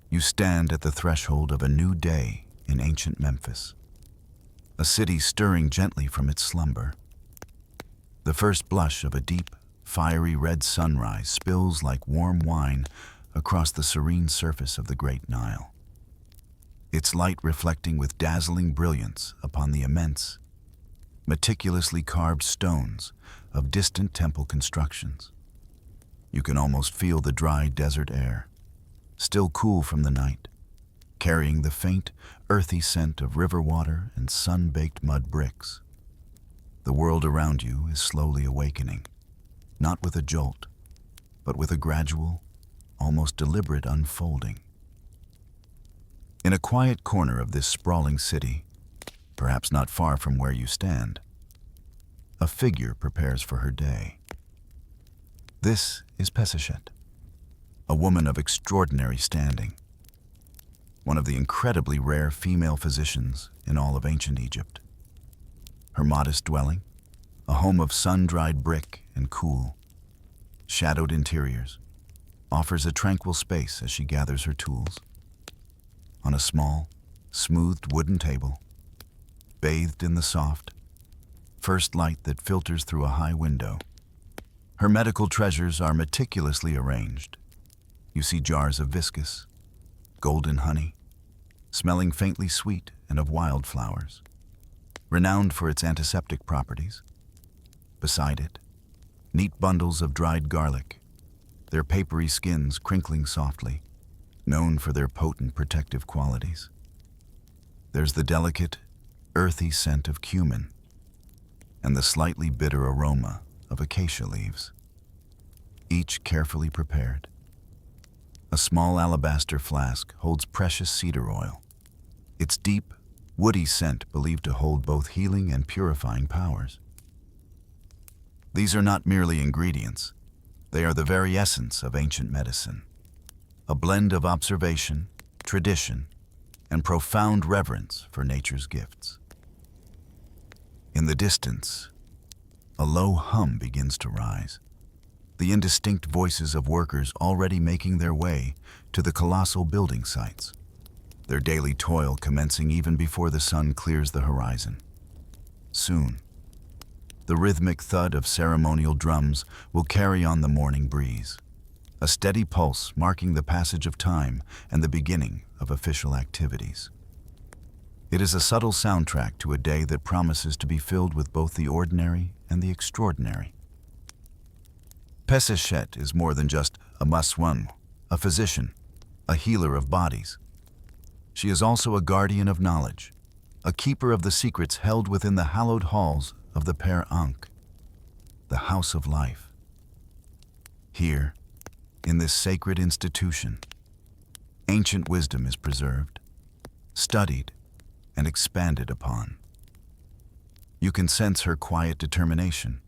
you stand at the threshold of a new day in ancient Memphis, a city stirring gently from its slumber. The first blush of a deep, fiery red sunrise spills like warm wine across the serene surface of the great Nile, its light reflecting with dazzling brilliance upon the immense, meticulously carved stones of distant temple constructions. You can almost feel the dry desert air, still cool from the night, carrying the faint, earthy scent of river water and sun-baked mud bricks. The world around you is slowly awakening, not with a jolt, but with a gradual, almost deliberate unfolding. In a quiet corner of this sprawling city, perhaps not far from where you stand, a figure prepares for her day. This is Pesachet, a woman of extraordinary standing, one of the incredibly rare female physicians in all of ancient Egypt. Her modest dwelling, a home of sun-dried brick and cool, shadowed interiors, offers a tranquil space as she gathers her tools. On a small, smoothed wooden table, bathed in the soft, first light that filters through a high window, her medical treasures are meticulously arranged. You see jars of viscous, golden honey, smelling faintly sweet and of wildflowers, renowned for its antiseptic properties. Beside it, neat bundles of dried garlic, their papery skins crinkling softly, known for their potent protective qualities. There's the delicate, earthy scent of cumin and the slightly bitter aroma of acacia leaves, each carefully prepared. A small alabaster flask holds precious cedar oil, its deep, woody scent believed to hold both healing and purifying powers. These are not merely ingredients, they are the very essence of ancient medicine, a blend of observation, tradition, and profound reverence for nature's gifts. In the distance, a low hum begins to rise, the indistinct voices of workers already making their way to the colossal building sites, their daily toil commencing even before the sun clears the horizon. Soon, the rhythmic thud of ceremonial drums will carry on the morning breeze, a steady pulse marking the passage of time and the beginning of official activities. It is a subtle soundtrack to a day that promises to be filled with both the ordinary and the extraordinary. Pesachet is more than just a maswan, a physician, a healer of bodies. She is also a guardian of knowledge, a keeper of the secrets held within the hallowed halls of the pharaohs, the house of life. Here, in this sacred institution, ancient wisdom is preserved, studied, and expanded upon. You can sense her quiet determination,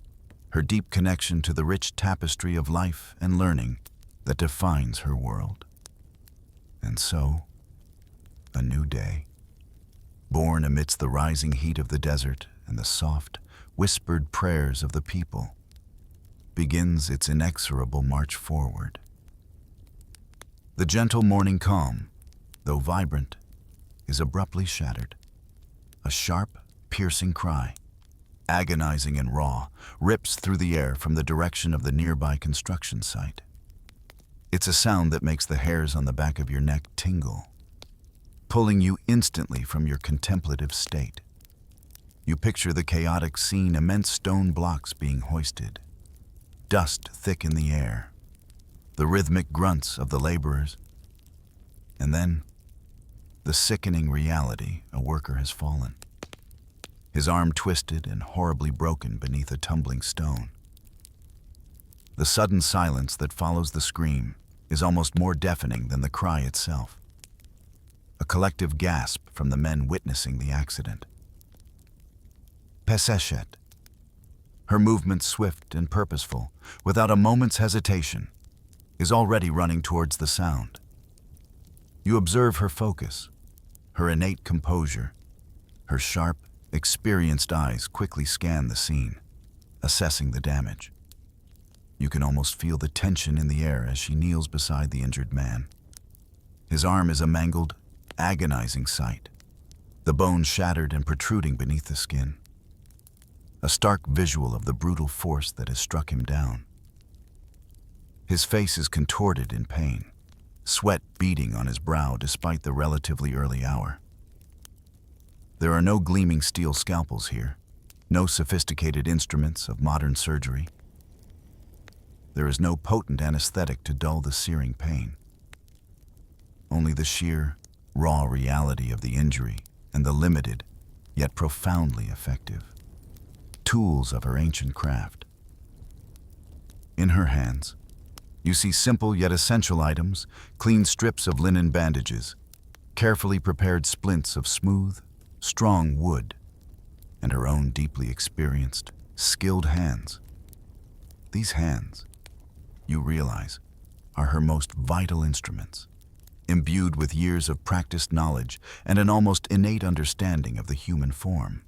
her deep connection to the rich tapestry of life and learning that defines her world. And so, a new day, born amidst the rising heat of the desert and the soft, whispered prayers of the people, begins its inexorable march forward. The gentle morning calm, though vibrant, is abruptly shattered. A sharp, piercing cry, agonizing and raw, rips through the air from the direction of the nearby construction site. It's a sound that makes the hairs on the back of your neck tingle, pulling you instantly from your contemplative state. You picture the chaotic scene, immense stone blocks being hoisted, dust thick in the air, the rhythmic grunts of the laborers, and then the sickening reality: a worker has fallen, his arm twisted and horribly broken beneath a tumbling stone. The sudden silence that follows the scream is almost more deafening than the cry itself. A collective gasp from the men witnessing the accident. Pesachet, her movements swift and purposeful, without a moment's hesitation, is already running towards the sound. You observe her focus, her innate composure. Her sharp, experienced eyes quickly scan the scene, assessing the damage. You can almost feel the tension in the air as she kneels beside the injured man. His arm is a mangled, agonizing sight, the bone shattered and protruding beneath the skin. A stark visual of the brutal force that has struck him down. His face is contorted in pain, sweat beading on his brow despite the relatively early hour. There are no gleaming steel scalpels here, no sophisticated instruments of modern surgery. There is no potent anesthetic to dull the searing pain. Only the sheer, raw reality of the injury and the limited, yet profoundly effective tools of her ancient craft. In her hands, You see simple yet essential items, clean strips of linen bandages, carefully prepared splints of smooth, strong wood, and her own deeply experienced, skilled hands. These hands, you realize, are her most vital instruments, imbued with years of practiced knowledge and an almost innate understanding of the human form.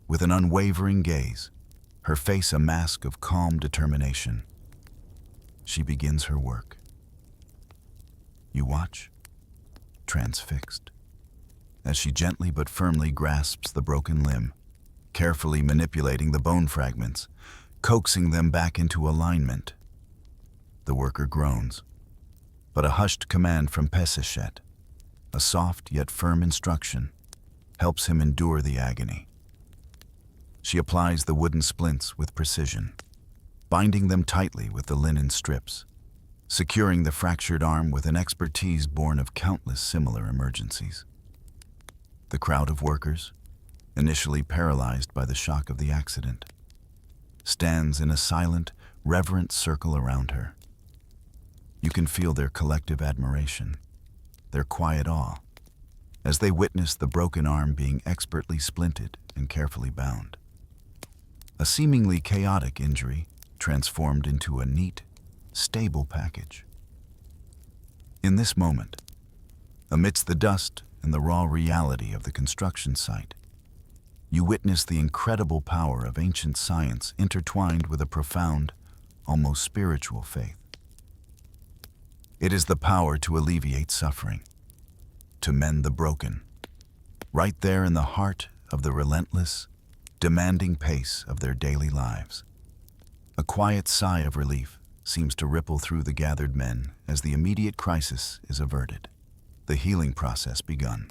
With an unwavering gaze, her face a mask of calm determination, she begins her work. You watch, transfixed, as she gently but firmly grasps the broken limb, carefully manipulating the bone fragments, coaxing them back into alignment. The worker groans, but a hushed command from Pesachet, a soft yet firm instruction, helps him endure the agony. She applies the wooden splints with precision, binding them tightly with the linen strips, securing the fractured arm with an expertise born of countless similar emergencies. The crowd of workers, initially paralyzed by the shock of the accident, stands in a silent, reverent circle around her. You can feel their collective admiration, their quiet awe, as they witness the broken arm being expertly splinted and carefully bound. A seemingly chaotic injury transformed into a neat, stable package. In this moment, amidst the dust and the raw reality of the construction site, you witness the incredible power of ancient science intertwined with a profound, almost spiritual faith. It is the power to alleviate suffering, to mend the broken, right there in the heart of the relentless, demanding pace of their daily lives. A quiet sigh of relief seems to ripple through the gathered men as the immediate crisis is averted, the healing process begun.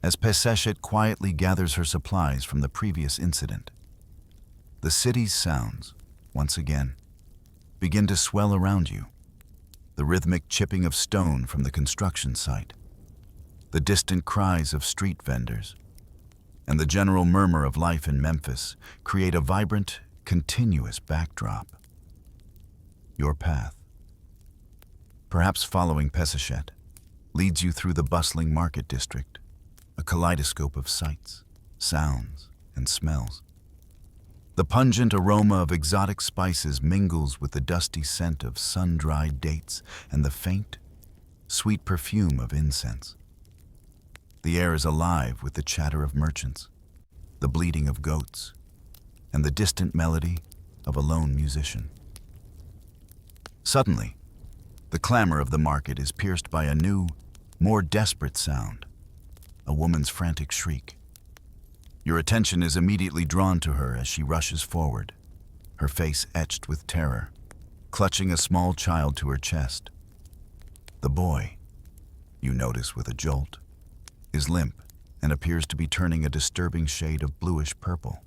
As Pesachet quietly gathers her supplies from the previous incident, the city's sounds, once again, begin to swell around you. The rhythmic chipping of stone from the construction site, the distant cries of street vendors, and the general murmur of life in Memphis create a vibrant, continuous backdrop. Your path, perhaps following Pesachet, leads you through the bustling market district, a kaleidoscope of sights, sounds, and smells. The pungent aroma of exotic spices mingles with the dusty scent of sun-dried dates and the faint, sweet perfume of incense. The air is alive with the chatter of merchants, the bleating of goats, and the distant melody of a lone musician. Suddenly, the clamor of the market is pierced by a new, more desperate sound, a woman's frantic shriek. Your attention is immediately drawn to her as she rushes forward, her face etched with terror, clutching a small child to her chest. The boy, you notice with a jolt, is limp and appears to be turning a disturbing shade of bluish purple.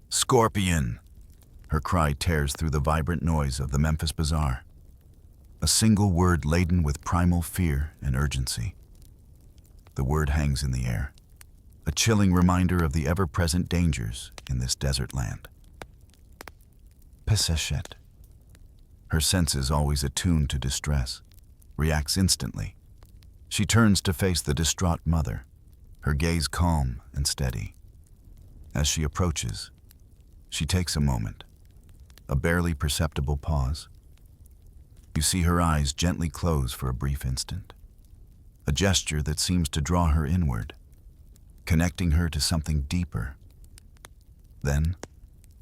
"Scorpion!" Her cry tears through the vibrant noise of the Memphis bazaar, a single word laden with primal fear and urgency. The word hangs in the air, a chilling reminder of the ever-present dangers in this desert land. Pesachet, her senses always attuned to distress, reacts instantly. She turns to face the distraught mother, her gaze calm and steady. As she approaches, she takes a moment, a barely perceptible pause. You see her eyes gently close for a brief instant, a gesture that seems to draw her inward, connecting her to something deeper. Then,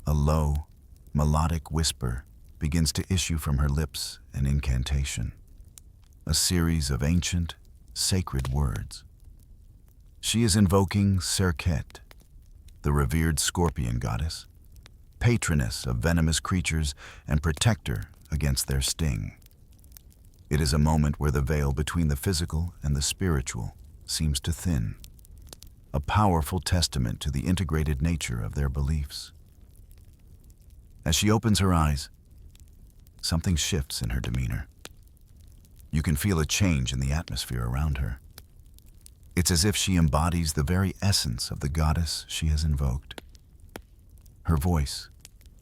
a low, melodic whisper begins to issue from her lips, an incantation, a series of ancient, sacred words. She is invoking Serket, the revered scorpion goddess, patroness of venomous creatures and protector against their sting. It is a moment where the veil between the physical and the spiritual seems to thin, a powerful testament to the integrated nature of their beliefs. As she opens her eyes, something shifts in her demeanor. You can feel a change in the atmosphere around her. It's as if she embodies the very essence of the goddess she has invoked. Her voice,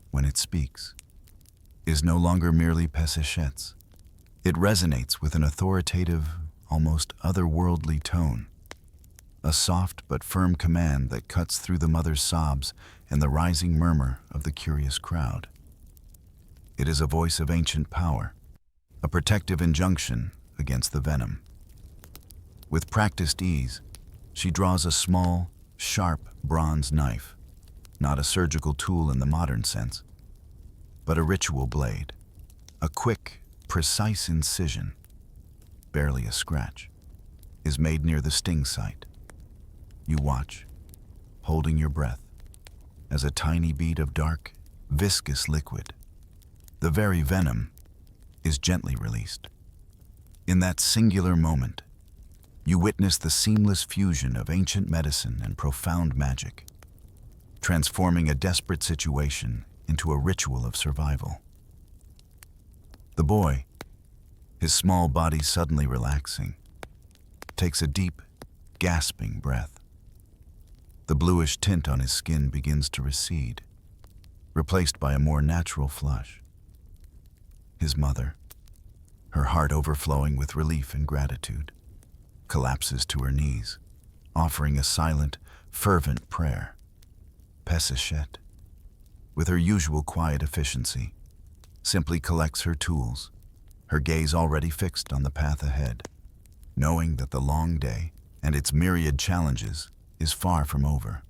when it speaks, is no longer merely pesichet's. It resonates with an authoritative, almost otherworldly tone, a soft but firm command that cuts through the mother's sobs and the rising murmur of the curious crowd. It is a voice of ancient power, a protective injunction against the venom. With practiced ease, she draws a small, sharp bronze knife, not a surgical tool in the modern sense, but a ritual blade, a quick, precise incision, barely a scratch, is made near the sting site. You watch, holding your breath, as a tiny bead of dark, viscous liquid, the very venom, is gently released. In that singular moment, you witness the seamless fusion of ancient medicine and profound magic, transforming a desperate situation into a ritual of survival. The boy, his small body suddenly relaxing, takes a deep, gasping breath. The bluish tint on his skin begins to recede, replaced by a more natural flush. His mother, her heart overflowing with relief and gratitude, collapses to her knees, offering a silent, fervent prayer. Pesichet, with her usual quiet efficiency, simply collects her tools, her gaze already fixed on the path ahead, knowing that the long day and its myriad challenges is far from over.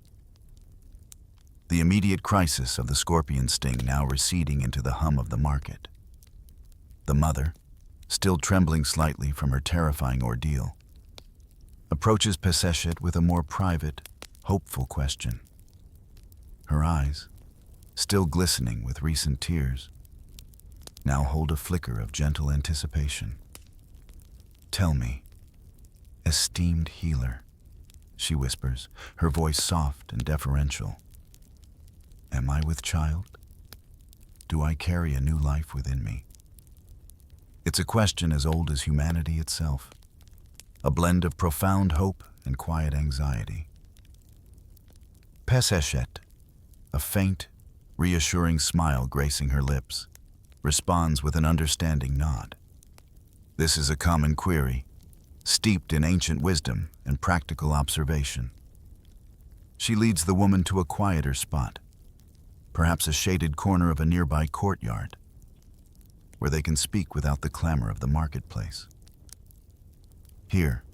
The immediate crisis of the scorpion sting now receding into the hum of the market. The mother, still trembling slightly from her terrifying ordeal, approaches Pesichet with a more private, hopeful question. Her eyes, still glistening with recent tears, now hold a flicker of gentle anticipation. "Tell me, esteemed healer," she whispers, her voice soft and deferential, "am I with child? Do I carry a new life within me?" It's a question as old as humanity itself, a blend of profound hope and quiet anxiety. Pesichet, a faint, reassuring smile gracing her lips, responds with an understanding nod. This is a common query, steeped in ancient wisdom and practical observation. She leads the woman to a quieter spot, perhaps a shaded corner of a nearby courtyard, where they can speak without the clamor of the marketplace. Here,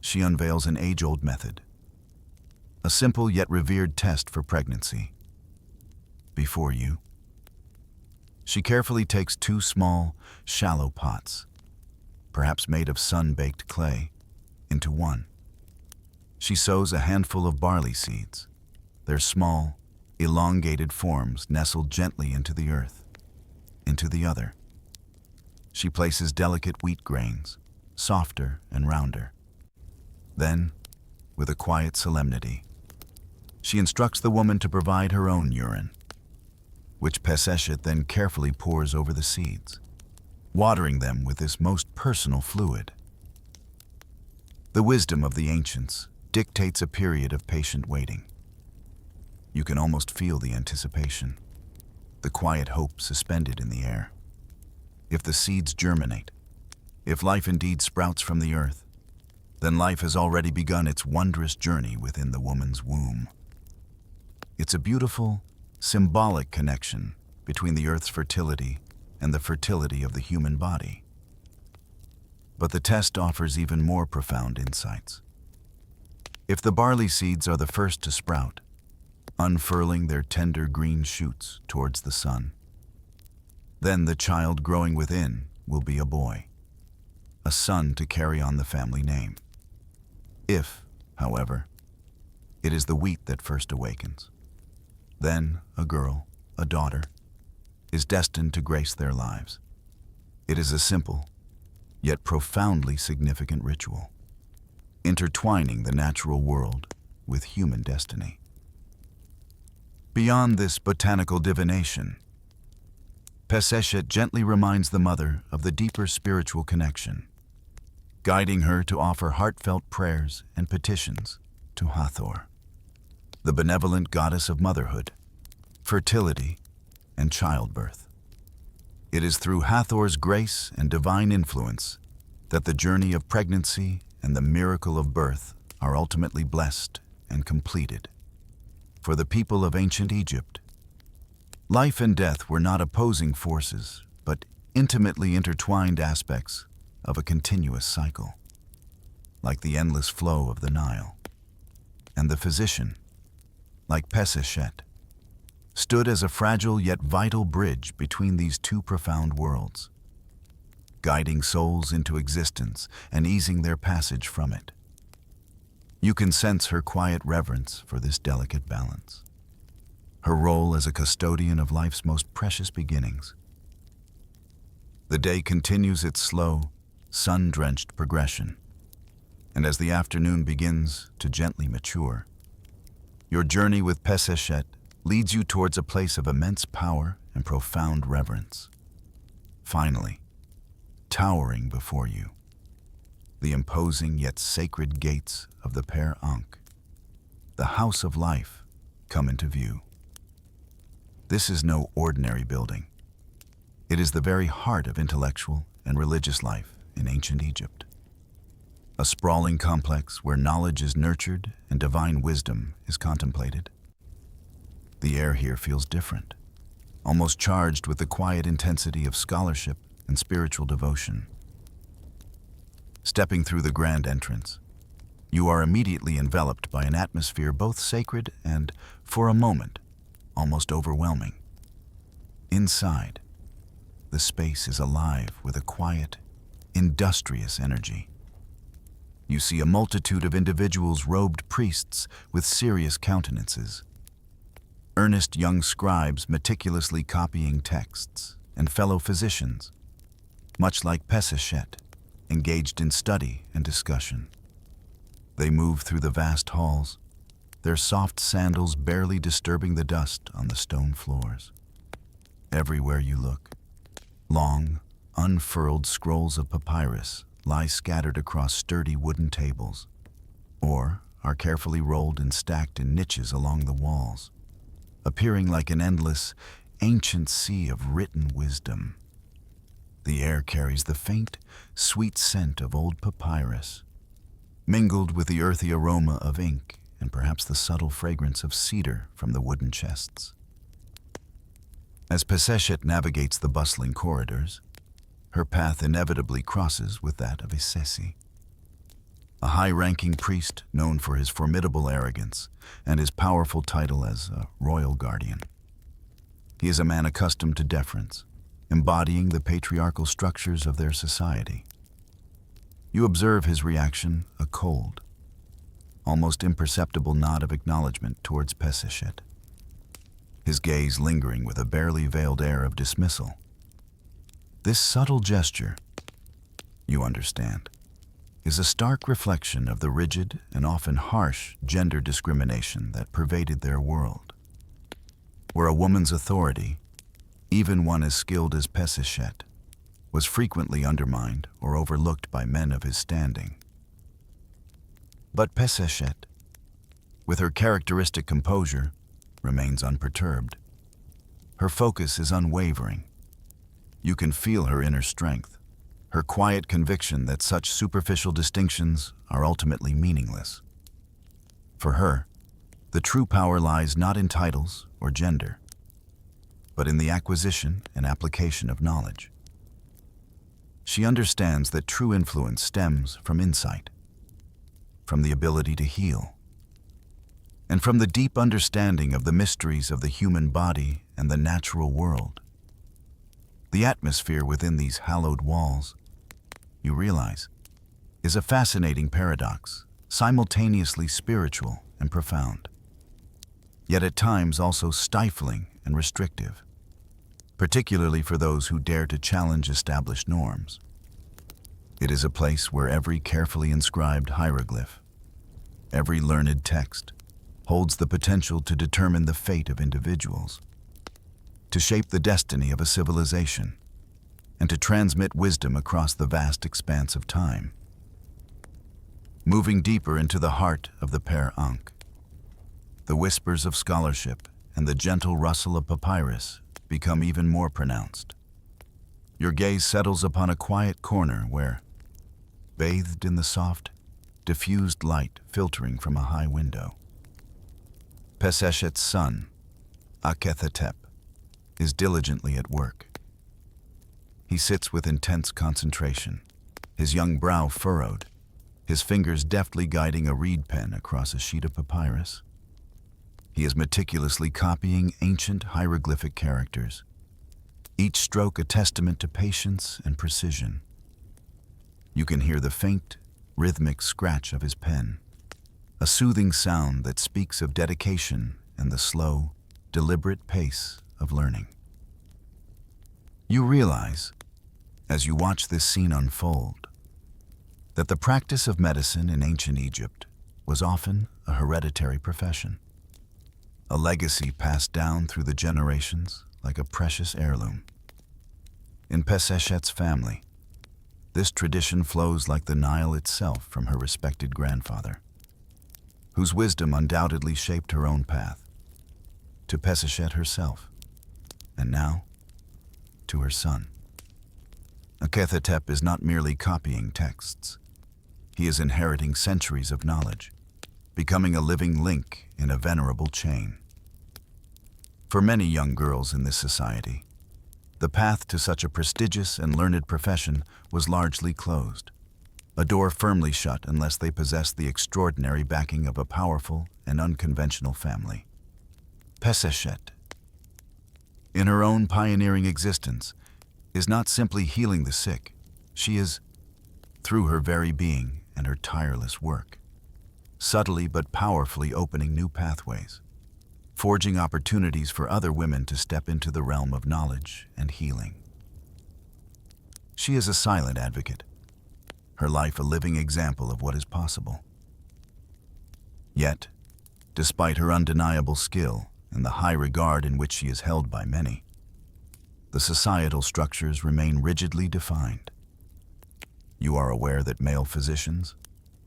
she unveils an age-old method, a simple yet revered test for pregnancy. Before you, she carefully takes 2 small, shallow pots, perhaps made of sun-baked clay, into one. She sows a handful of barley seeds, their small, elongated forms nestled gently into the earth. Into the other, she places delicate wheat grains, softer and rounder. Then, with a quiet solemnity, she instructs the woman to provide her own urine, which Pesichet then carefully pours over the seeds, watering them with this most personal fluid. The wisdom of the ancients dictates a period of patient waiting. You can almost feel the anticipation, the quiet hope suspended in the air. If the seeds germinate, if life indeed sprouts from the earth, then life has already begun its wondrous journey within the woman's womb. It's a beautiful, symbolic connection between the earth's fertility and the fertility of the human body. But the test offers even more profound insights. If the barley seeds are the first to sprout, unfurling their tender green shoots towards the sun, then the child growing within will be a boy, a son to carry on the family name. If, however, it is the wheat that first awakens, then a girl, a daughter, is destined to grace their lives. It is a simple, yet profoundly significant ritual, intertwining the natural world with human destiny. Beyond this botanical divination, Pesichet gently reminds the mother of the deeper spiritual connection, guiding her to offer heartfelt prayers and petitions to Hathor, the benevolent goddess of motherhood, fertility, and childbirth. It is through Hathor's grace and divine influence that the journey of pregnancy and the miracle of birth are ultimately blessed and completed. For the people of ancient Egypt, life and death were not opposing forces, but intimately intertwined aspects of a continuous cycle, like the endless flow of the Nile. And the physician, like Pesichet, stood as a fragile yet vital bridge between these two profound worlds, guiding souls into existence and easing their passage from it. You can sense her quiet reverence for this delicate balance, her role as a custodian of life's most precious beginnings. The day continues its slow, sun-drenched progression, and as the afternoon begins to gently mature, your journey with Pesichet leads you towards a place of immense power and profound reverence. Finally, towering before you, the imposing yet sacred gates of the pharaohs, the house of life, come into view. This is no ordinary building. It is the very heart of intellectual and religious life in ancient Egypt. A sprawling complex where knowledge is nurtured and divine wisdom is contemplated. The air here feels different, almost charged with the quiet intensity of scholarship and spiritual devotion. Stepping through the grand entrance, you are immediately enveloped by an atmosphere both sacred and, for a moment, almost overwhelming. Inside, the space is alive with a quiet, industrious energy. You see a multitude of individuals robed priests with serious countenances, earnest young scribes meticulously copying texts, and fellow physicians, much like Pesichet, engaged in study and discussion. They move through the vast halls, their soft sandals barely disturbing the dust on the stone floors. Everywhere you look, long, unfurled scrolls of papyrus lie scattered across sturdy wooden tables, or are carefully rolled and stacked in niches along the walls, appearing like an endless, ancient sea of written wisdom. The air carries the faint, sweet scent of old papyrus, mingled with the earthy aroma of ink and perhaps the subtle fragrance of cedar from the wooden chests. As Pesichet navigates the bustling corridors, her path inevitably crosses with that of Isesi, a high-ranking priest known for his formidable arrogance and his powerful title as a royal guardian. He is a man accustomed to deference, embodying the patriarchal structures of their society. You observe his reaction, a cold, almost imperceptible nod of acknowledgement towards Pesichet, his gaze lingering with a barely veiled air of dismissal. This subtle gesture, you understand, is a stark reflection of the rigid and often harsh gender discrimination that pervaded their world, where a woman's authority, even one as skilled as Pesichet, was frequently undermined or overlooked by men of his standing. But Pesichet, with her characteristic composure, remains unperturbed. Her focus is unwavering. You can feel her inner strength, her quiet conviction that such superficial distinctions are ultimately meaningless. For her, the true power lies not in titles or gender, but in the acquisition and application of knowledge. She understands that true influence stems from insight, from the ability to heal, and from the deep understanding of the mysteries of the human body and the natural world. The atmosphere within these hallowed walls, you realize, is a fascinating paradox, simultaneously spiritual and profound, yet at times also stifling and restrictive, particularly for those who dare to challenge established norms. It is a place where every carefully inscribed hieroglyph, every learned text, holds the potential to determine the fate of individuals, to shape the destiny of a civilization, and to transmit wisdom across the vast expanse of time. Moving deeper into the heart of the pharaohs, the whispers of scholarship and the gentle rustle of papyrus become even more pronounced. Your gaze settles upon a quiet corner where, bathed in the soft, diffused light filtering from a high window, Peseshet's son, Akhethetep, is diligently at work. He sits with intense concentration, his young brow furrowed, his fingers deftly guiding a reed pen across a sheet of papyrus. He is meticulously copying ancient hieroglyphic characters, each stroke a testament to patience and precision. You can hear the faint, rhythmic scratch of his pen, a soothing sound that speaks of dedication and the slow, deliberate pace of learning. You realize, as you watch this scene unfold, that the practice of medicine in ancient Egypt was often a hereditary profession, a legacy passed down through the generations like a precious heirloom. In Peseshet's family, this tradition flows like the Nile itself from her respected grandfather, whose wisdom undoubtedly shaped her own path, to Peseshet herself, and now to her son. Akhethetep is not merely copying texts. He is inheriting centuries of knowledge, becoming a living link in a venerable chain. For many young girls in this society, the path to such a prestigious and learned profession was largely closed, a door firmly shut unless they possessed the extraordinary backing of a powerful and unconventional family. Peseshet, in her own pioneering existence, is not simply healing the sick. She is, through her very being and her tireless work, subtly but powerfully opening new pathways, forging opportunities for other women to step into the realm of knowledge and healing. She is a silent advocate, her life a living example of what is possible. Yet, despite her undeniable skill and the high regard in which she is held by many, the societal structures remain rigidly defined. You are aware that male physicians,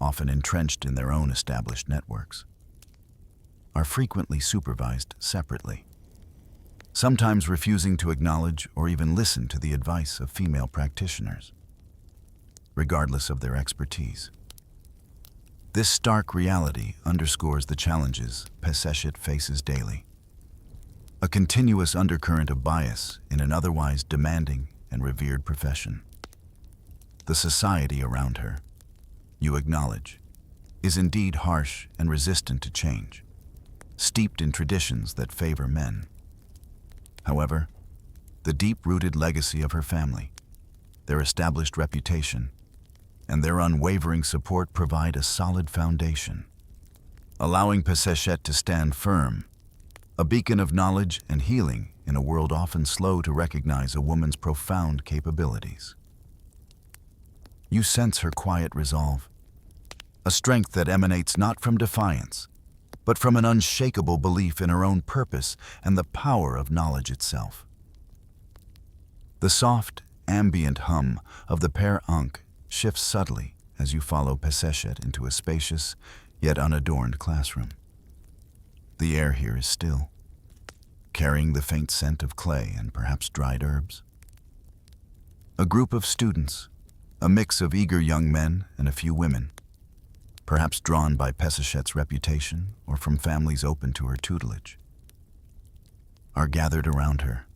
often entrenched in their own established networks, are frequently supervised separately, sometimes refusing to acknowledge or even listen to the advice of female practitioners, regardless of their expertise. This stark reality underscores the challenges Peseshet faces daily, a continuous undercurrent of bias in an otherwise demanding and revered profession. The society around her, you acknowledge, is indeed harsh and resistant to change, steeped in traditions that favor men. However, the deep-rooted legacy of her family, their established reputation, and their unwavering support provide a solid foundation, allowing Peseshet to stand firm, a beacon of knowledge and healing in a world often slow to recognize a woman's profound capabilities. You sense her quiet resolve, a strength that emanates not from defiance, but from an unshakable belief in her own purpose and the power of knowledge itself. The soft, ambient hum of the Per Ankh shifts subtly as you follow Peseshet into a spacious, yet unadorned classroom. The air here is still, carrying the faint scent of clay and perhaps dried herbs. A group of students, a mix of eager young men and a few women, perhaps drawn by Peseshet's reputation or from families open to her tutelage, are gathered around her.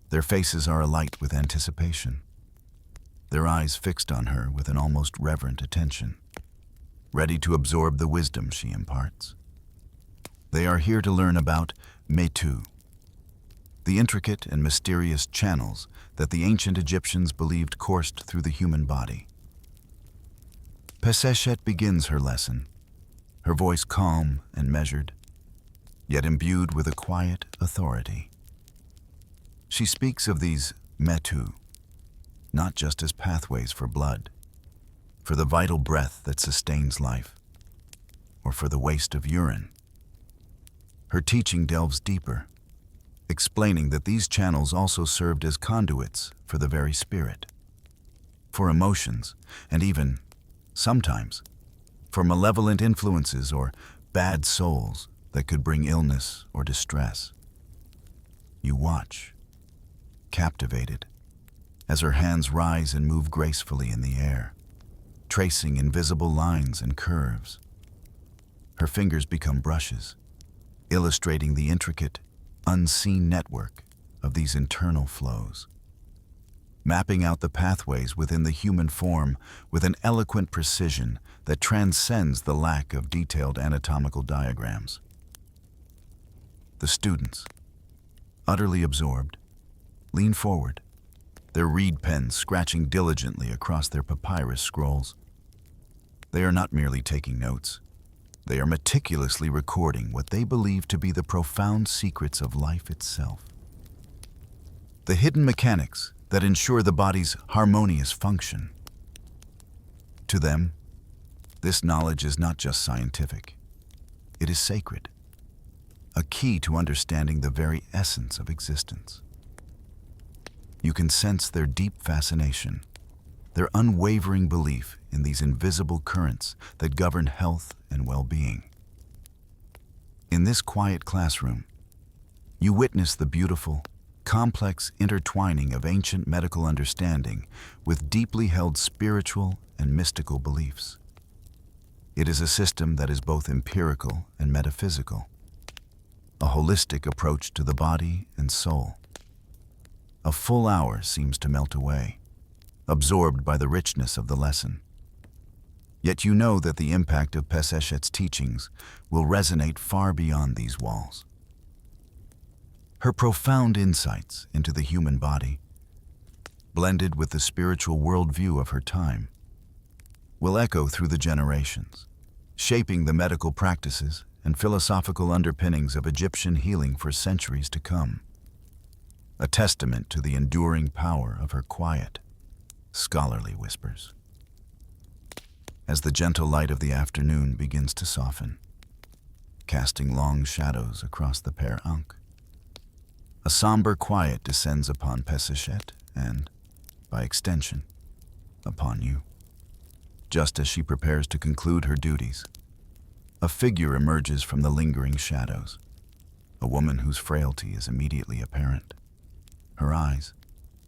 Their faces are alight with anticipation, their eyes fixed on her with an almost reverent attention, ready to absorb the wisdom she imparts. They are here to learn about Metu, the intricate and mysterious channels that the ancient Egyptians believed coursed through the human body. Peseshet begins her lesson, her voice calm and measured, yet imbued with a quiet authority. She speaks of these Metu, not just as pathways for blood, for the vital breath that sustains life, or for the waste of urine. Her teaching delves deeper, explaining that these channels also served as conduits for the very spirit, for emotions, and even, sometimes, for malevolent influences or bad souls that could bring illness or distress. You watch, captivated, as her hands rise and move gracefully in the air, tracing invisible lines and curves. Her fingers become brushes, illustrating the intricate, unseen network of these internal flows, mapping out the pathways within the human form with an eloquent precision that transcends the lack of detailed anatomical diagrams. The students, utterly absorbed, lean forward, their reed pens scratching diligently across their papyrus scrolls. They are not merely taking notes. They are meticulously recording what they believe to be the profound secrets of life itself. The hidden mechanics that ensure the body's harmonious function. To them, this knowledge is not just scientific. It is sacred, a key to understanding the very essence of existence. You can sense their deep fascination, their unwavering belief in these invisible currents that govern health and well-being. In this quiet classroom, you witness the beautiful, complex intertwining of ancient medical understanding with deeply held spiritual and mystical beliefs. It is a system that is both empirical and metaphysical, a holistic approach to the body and soul. A full hour seems to melt away, absorbed by the richness of the lesson. Yet you know that the impact of Peseshet's teachings will resonate far beyond these walls. Her profound insights into the human body, blended with the spiritual worldview of her time, will echo through the generations, shaping the medical practices and philosophical underpinnings of Egyptian healing for centuries to come. A testament to the enduring power of her quiet, scholarly whispers. As the gentle light of the afternoon begins to soften, casting long shadows across the Per Ankh, a somber quiet descends upon Peseshet and, by extension, upon you. Just as she prepares to conclude her duties, a figure emerges from the lingering shadows, a woman whose frailty is immediately apparent. Her eyes,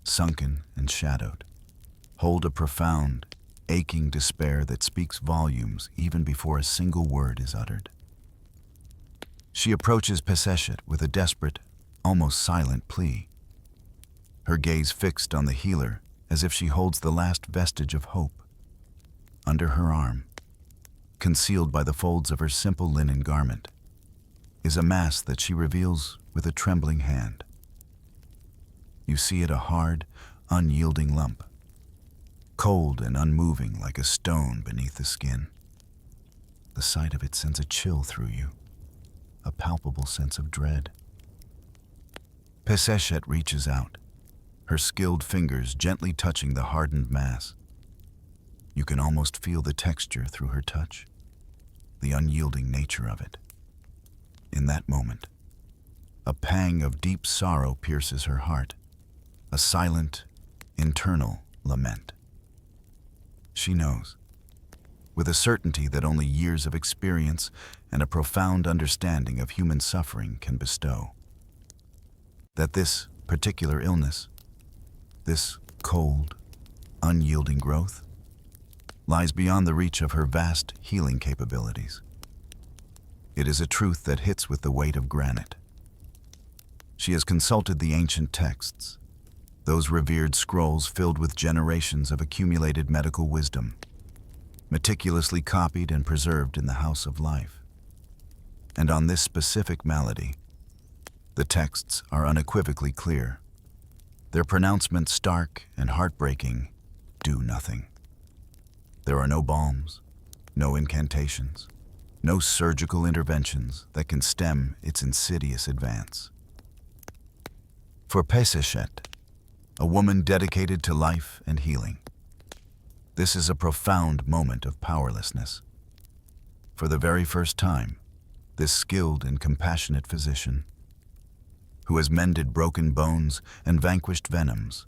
sunken and shadowed, hold a profound, aching despair that speaks volumes even before a single word is uttered. She approaches Peseshet with a desperate, almost silent plea, her gaze fixed on the healer as if she holds the last vestige of hope. Under her arm, concealed by the folds of her simple linen garment, is a mass that she reveals with a trembling hand. You see it a hard, unyielding lump, cold and unmoving like a stone beneath the skin. The sight of it sends a chill through you, a palpable sense of dread. Peseshet reaches out, her skilled fingers gently touching the hardened mass. You can almost feel the texture through her touch, the unyielding nature of it. In that moment, a pang of deep sorrow pierces her heart, a silent, internal lament. She knows, with a certainty that only years of experience and a profound understanding of human suffering can bestow, that this particular illness, this cold, unyielding growth, lies beyond the reach of her vast healing capabilities. It is a truth that hits with the weight of granite. She has consulted the ancient texts, those revered scrolls filled with generations of accumulated medical wisdom, meticulously copied and preserved in the house of life. And on this specific malady, the texts are unequivocally clear. Their pronouncements stark and heartbreaking, do nothing. There are no balms, no incantations, no surgical interventions that can stem its insidious advance. For Peseshet, a woman dedicated to life and healing, this is a profound moment of powerlessness. For the very first time, this skilled and compassionate physician, who has mended broken bones and vanquished venoms,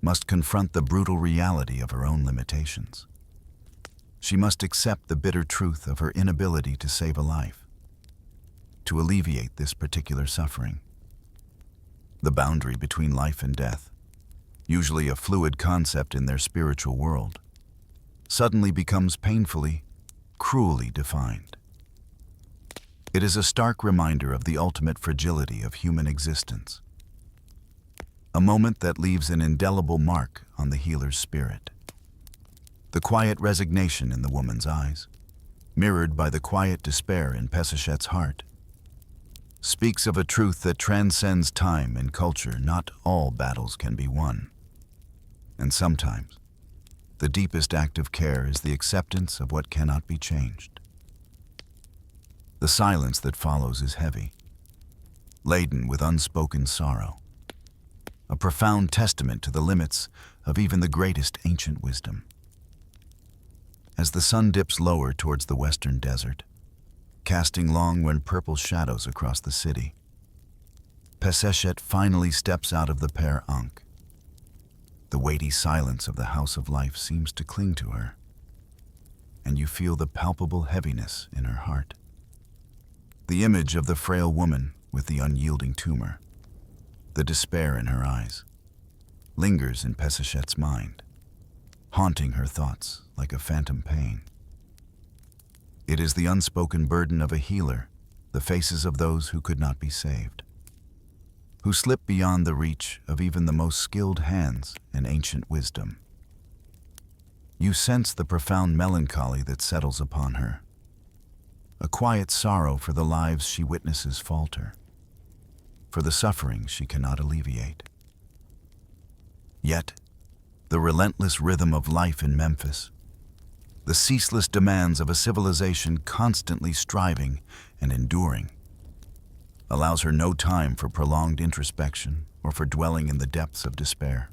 must confront the brutal reality of her own limitations. She must accept the bitter truth of her inability to save a life, to alleviate this particular suffering. The boundary between life and death, usually a fluid concept in their spiritual world, suddenly becomes painfully, cruelly defined. It is a stark reminder of the ultimate fragility of human existence, a moment that leaves an indelible mark on the healer's spirit. The quiet resignation in the woman's eyes, mirrored by the quiet despair in Pesachet's heart, speaks of a truth that transcends time and culture. Not all battles can be won. And sometimes, the deepest act of care is the acceptance of what cannot be changed. The silence that follows is heavy, laden with unspoken sorrow, a profound testament to the limits of even the greatest ancient wisdom. As the sun dips lower towards the western desert, casting long and purple shadows across the city, Pesachet finally steps out of the Père Ankh. The weighty silence of the House of Life seems to cling to her, and you feel the palpable heaviness in her heart. The image of the frail woman with the unyielding tumor, the despair in her eyes, lingers in Pesachet's mind, haunting her thoughts like a phantom pain. It is the unspoken burden of a healer, the faces of those who could not be saved, who slip beyond the reach of even the most skilled hands in ancient wisdom. You sense the profound melancholy that settles upon her, a quiet sorrow for the lives she witnesses falter, for the suffering she cannot alleviate. Yet, the relentless rhythm of life in Memphis, the ceaseless demands of a civilization constantly striving and enduring, allows her no time for prolonged introspection or for dwelling in the depths of despair.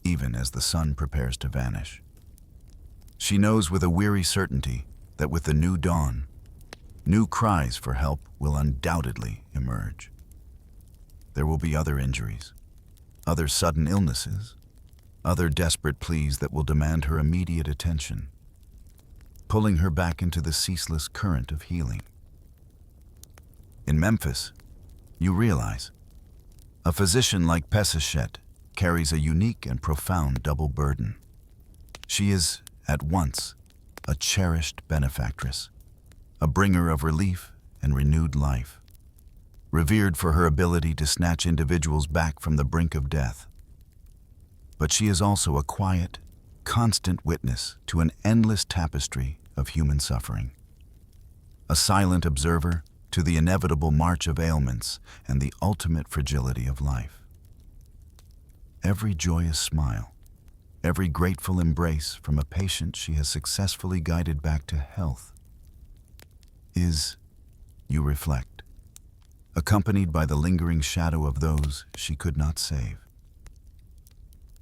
Even as the sun prepares to vanish, she knows with a weary certainty that with the new dawn, new cries for help will undoubtedly emerge. There will be other injuries, other sudden illnesses, other desperate pleas that will demand her immediate attention, pulling her back into the ceaseless current of healing. In Memphis, you realize, a physician like Pesachet carries a unique and profound double burden. She is, at once, a cherished benefactress, a bringer of relief and renewed life, revered for her ability to snatch individuals back from the brink of death. But she is also a quiet, constant witness to an endless tapestry of human suffering, a silent observer to the inevitable march of ailments and the ultimate fragility of life. Every joyous smile, every grateful embrace from a patient she has successfully guided back to health is, you reflect, accompanied by the lingering shadow of those she could not save.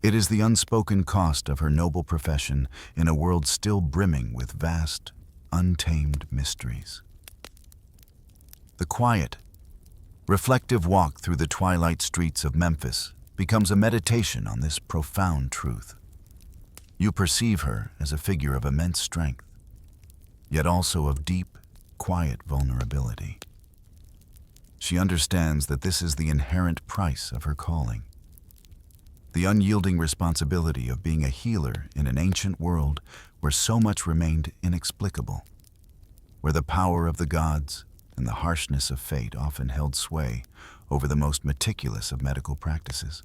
It is the unspoken cost of her noble profession in a world still brimming with vast, untamed mysteries. The quiet, reflective walk through the twilight streets of Memphis becomes a meditation on this profound truth. You perceive her as a figure of immense strength, yet also of deep, quiet vulnerability. She understands that this is the inherent price of her calling, the unyielding responsibility of being a healer in an ancient world where so much remained inexplicable, where the power of the gods and the harshness of fate often held sway over the most meticulous of medical practices.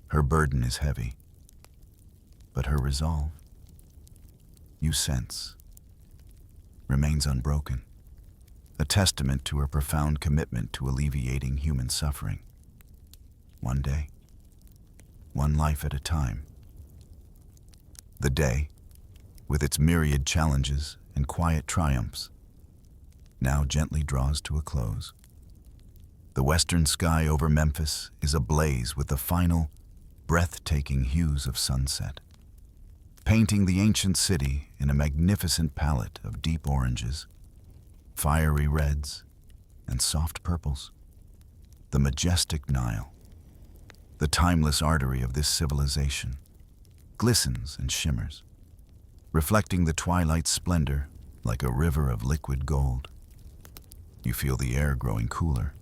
Her burden is heavy, but her resolve, you sense, remains unbroken, a testament to her profound commitment to alleviating human suffering. One day, one life at a time. The day, with its myriad challenges and quiet triumphs, now gently draws to a close. The western sky over Memphis is ablaze with the final, breathtaking hues of sunset, painting the ancient city in a magnificent palette of deep oranges, fiery reds, and soft purples. The majestic Nile, the timeless artery of this civilization, glistens and shimmers, reflecting the twilight's splendor like a river of liquid gold. You feel the air growing cooler,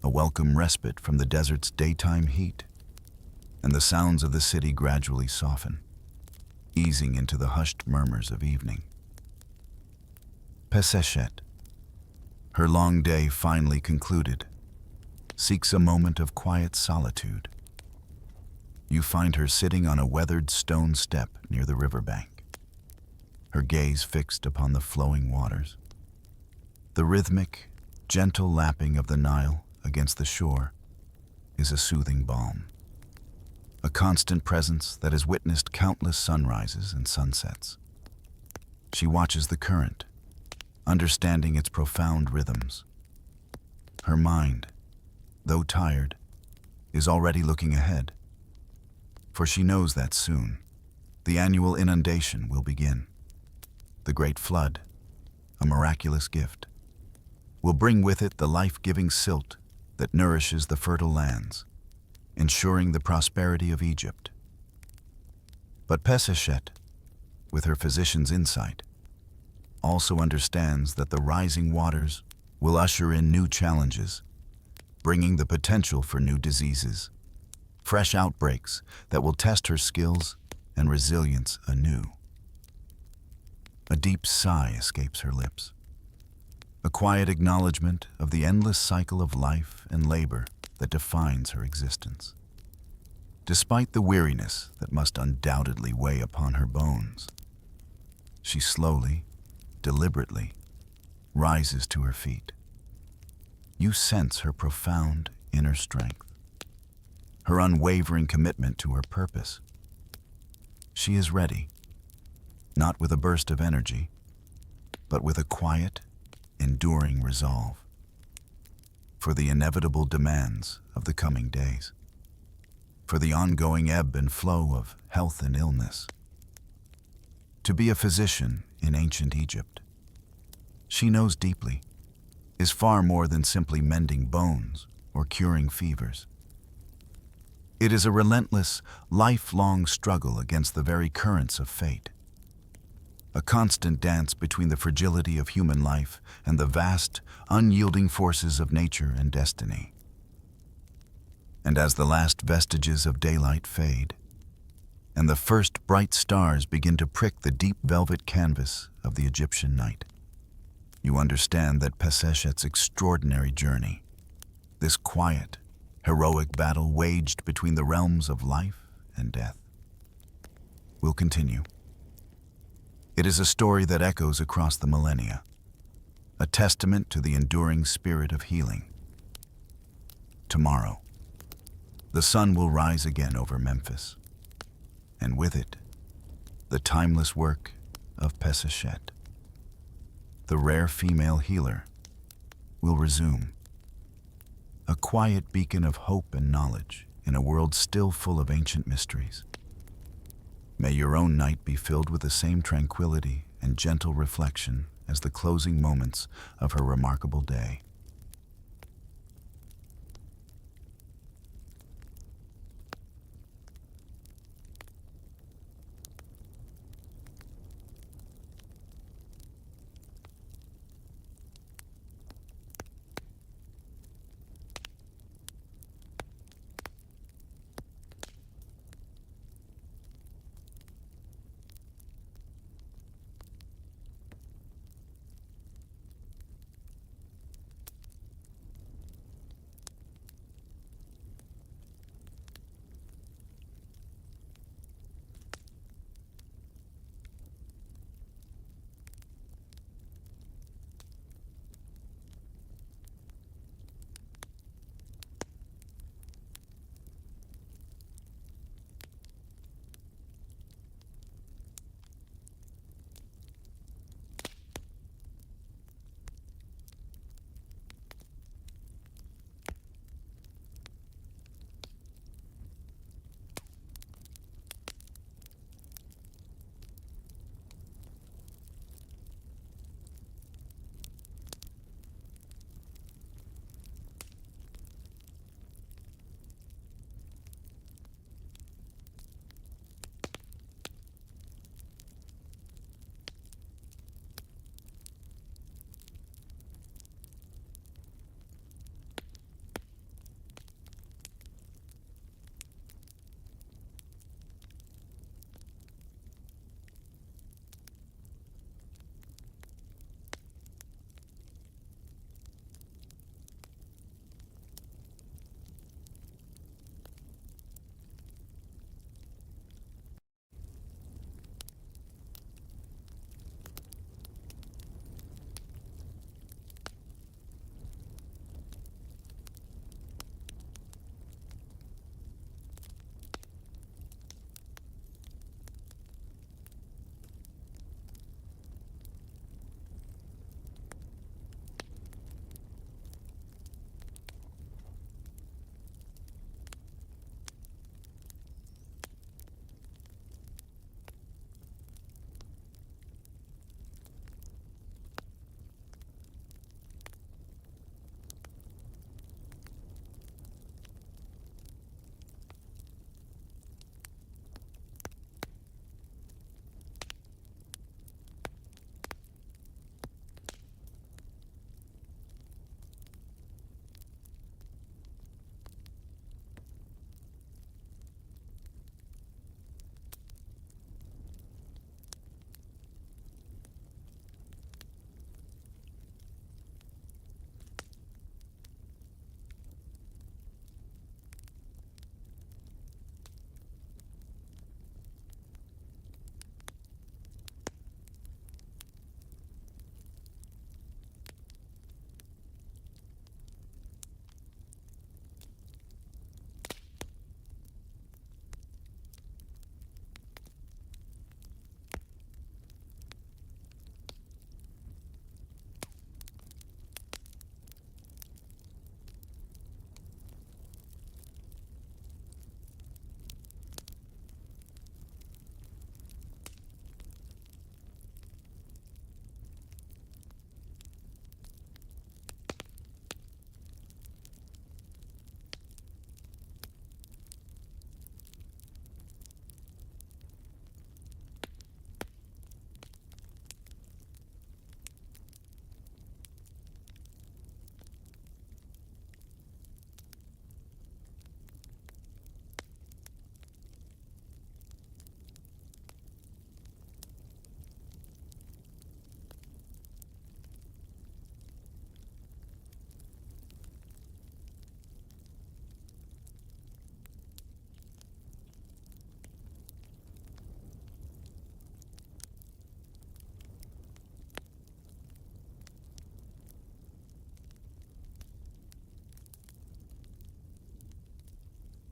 a welcome respite from the desert's daytime heat. and the sounds of the city gradually soften, easing into the hushed murmurs of evening. Peseshet, her long day finally concluded, seeks a moment of quiet solitude. You find her sitting on a weathered stone step near the riverbank, her gaze fixed upon the flowing waters. The rhythmic, gentle lapping of the Nile against the shore is a soothing balm, a constant presence that has witnessed countless sunrises and sunsets. She watches the current, understanding its profound rhythms. Her mind, though tired, is already looking ahead, for she knows that soon the annual inundation will begin. The great flood, a miraculous gift, will bring with it the life-giving silt that nourishes the fertile lands, ensuring the prosperity of Egypt. But Peseshet, with her physician's insight, also understands that the rising waters will usher in new challenges, bringing the potential for new diseases, fresh outbreaks that will test her skills and resilience anew. A deep sigh escapes her lips, a quiet acknowledgement of the endless cycle of life and labor that defines her existence. Despite the weariness that must undoubtedly weigh upon her bones, she slowly, deliberately, rises to her feet. You sense her profound inner strength, her unwavering commitment to her purpose. She is ready, not with a burst of energy, but with a quiet, enduring resolve for the inevitable demands of the coming days, for the ongoing ebb and flow of health and illness. To be a physician in ancient Egypt, she knows deeply, is far more than simply mending bones or curing fevers. It is a relentless, lifelong struggle against the very currents of fate, a constant dance between the fragility of human life and the vast, unyielding forces of nature and destiny. And as the last vestiges of daylight fade, and the first bright stars begin to prick the deep velvet canvas of the Egyptian night, you understand that Peseshet's extraordinary journey, this quiet, heroic battle waged between the realms of life and death, will continue. It is a story that echoes across the millennia, a testament to the enduring spirit of healing. Tomorrow, the sun will rise again over Memphis, and with it, the timeless work of Peseshet, the rare female healer, will resume, a quiet beacon of hope and knowledge in a world still full of ancient mysteries. May your own night be filled with the same tranquility and gentle reflection as the closing moments of her remarkable day.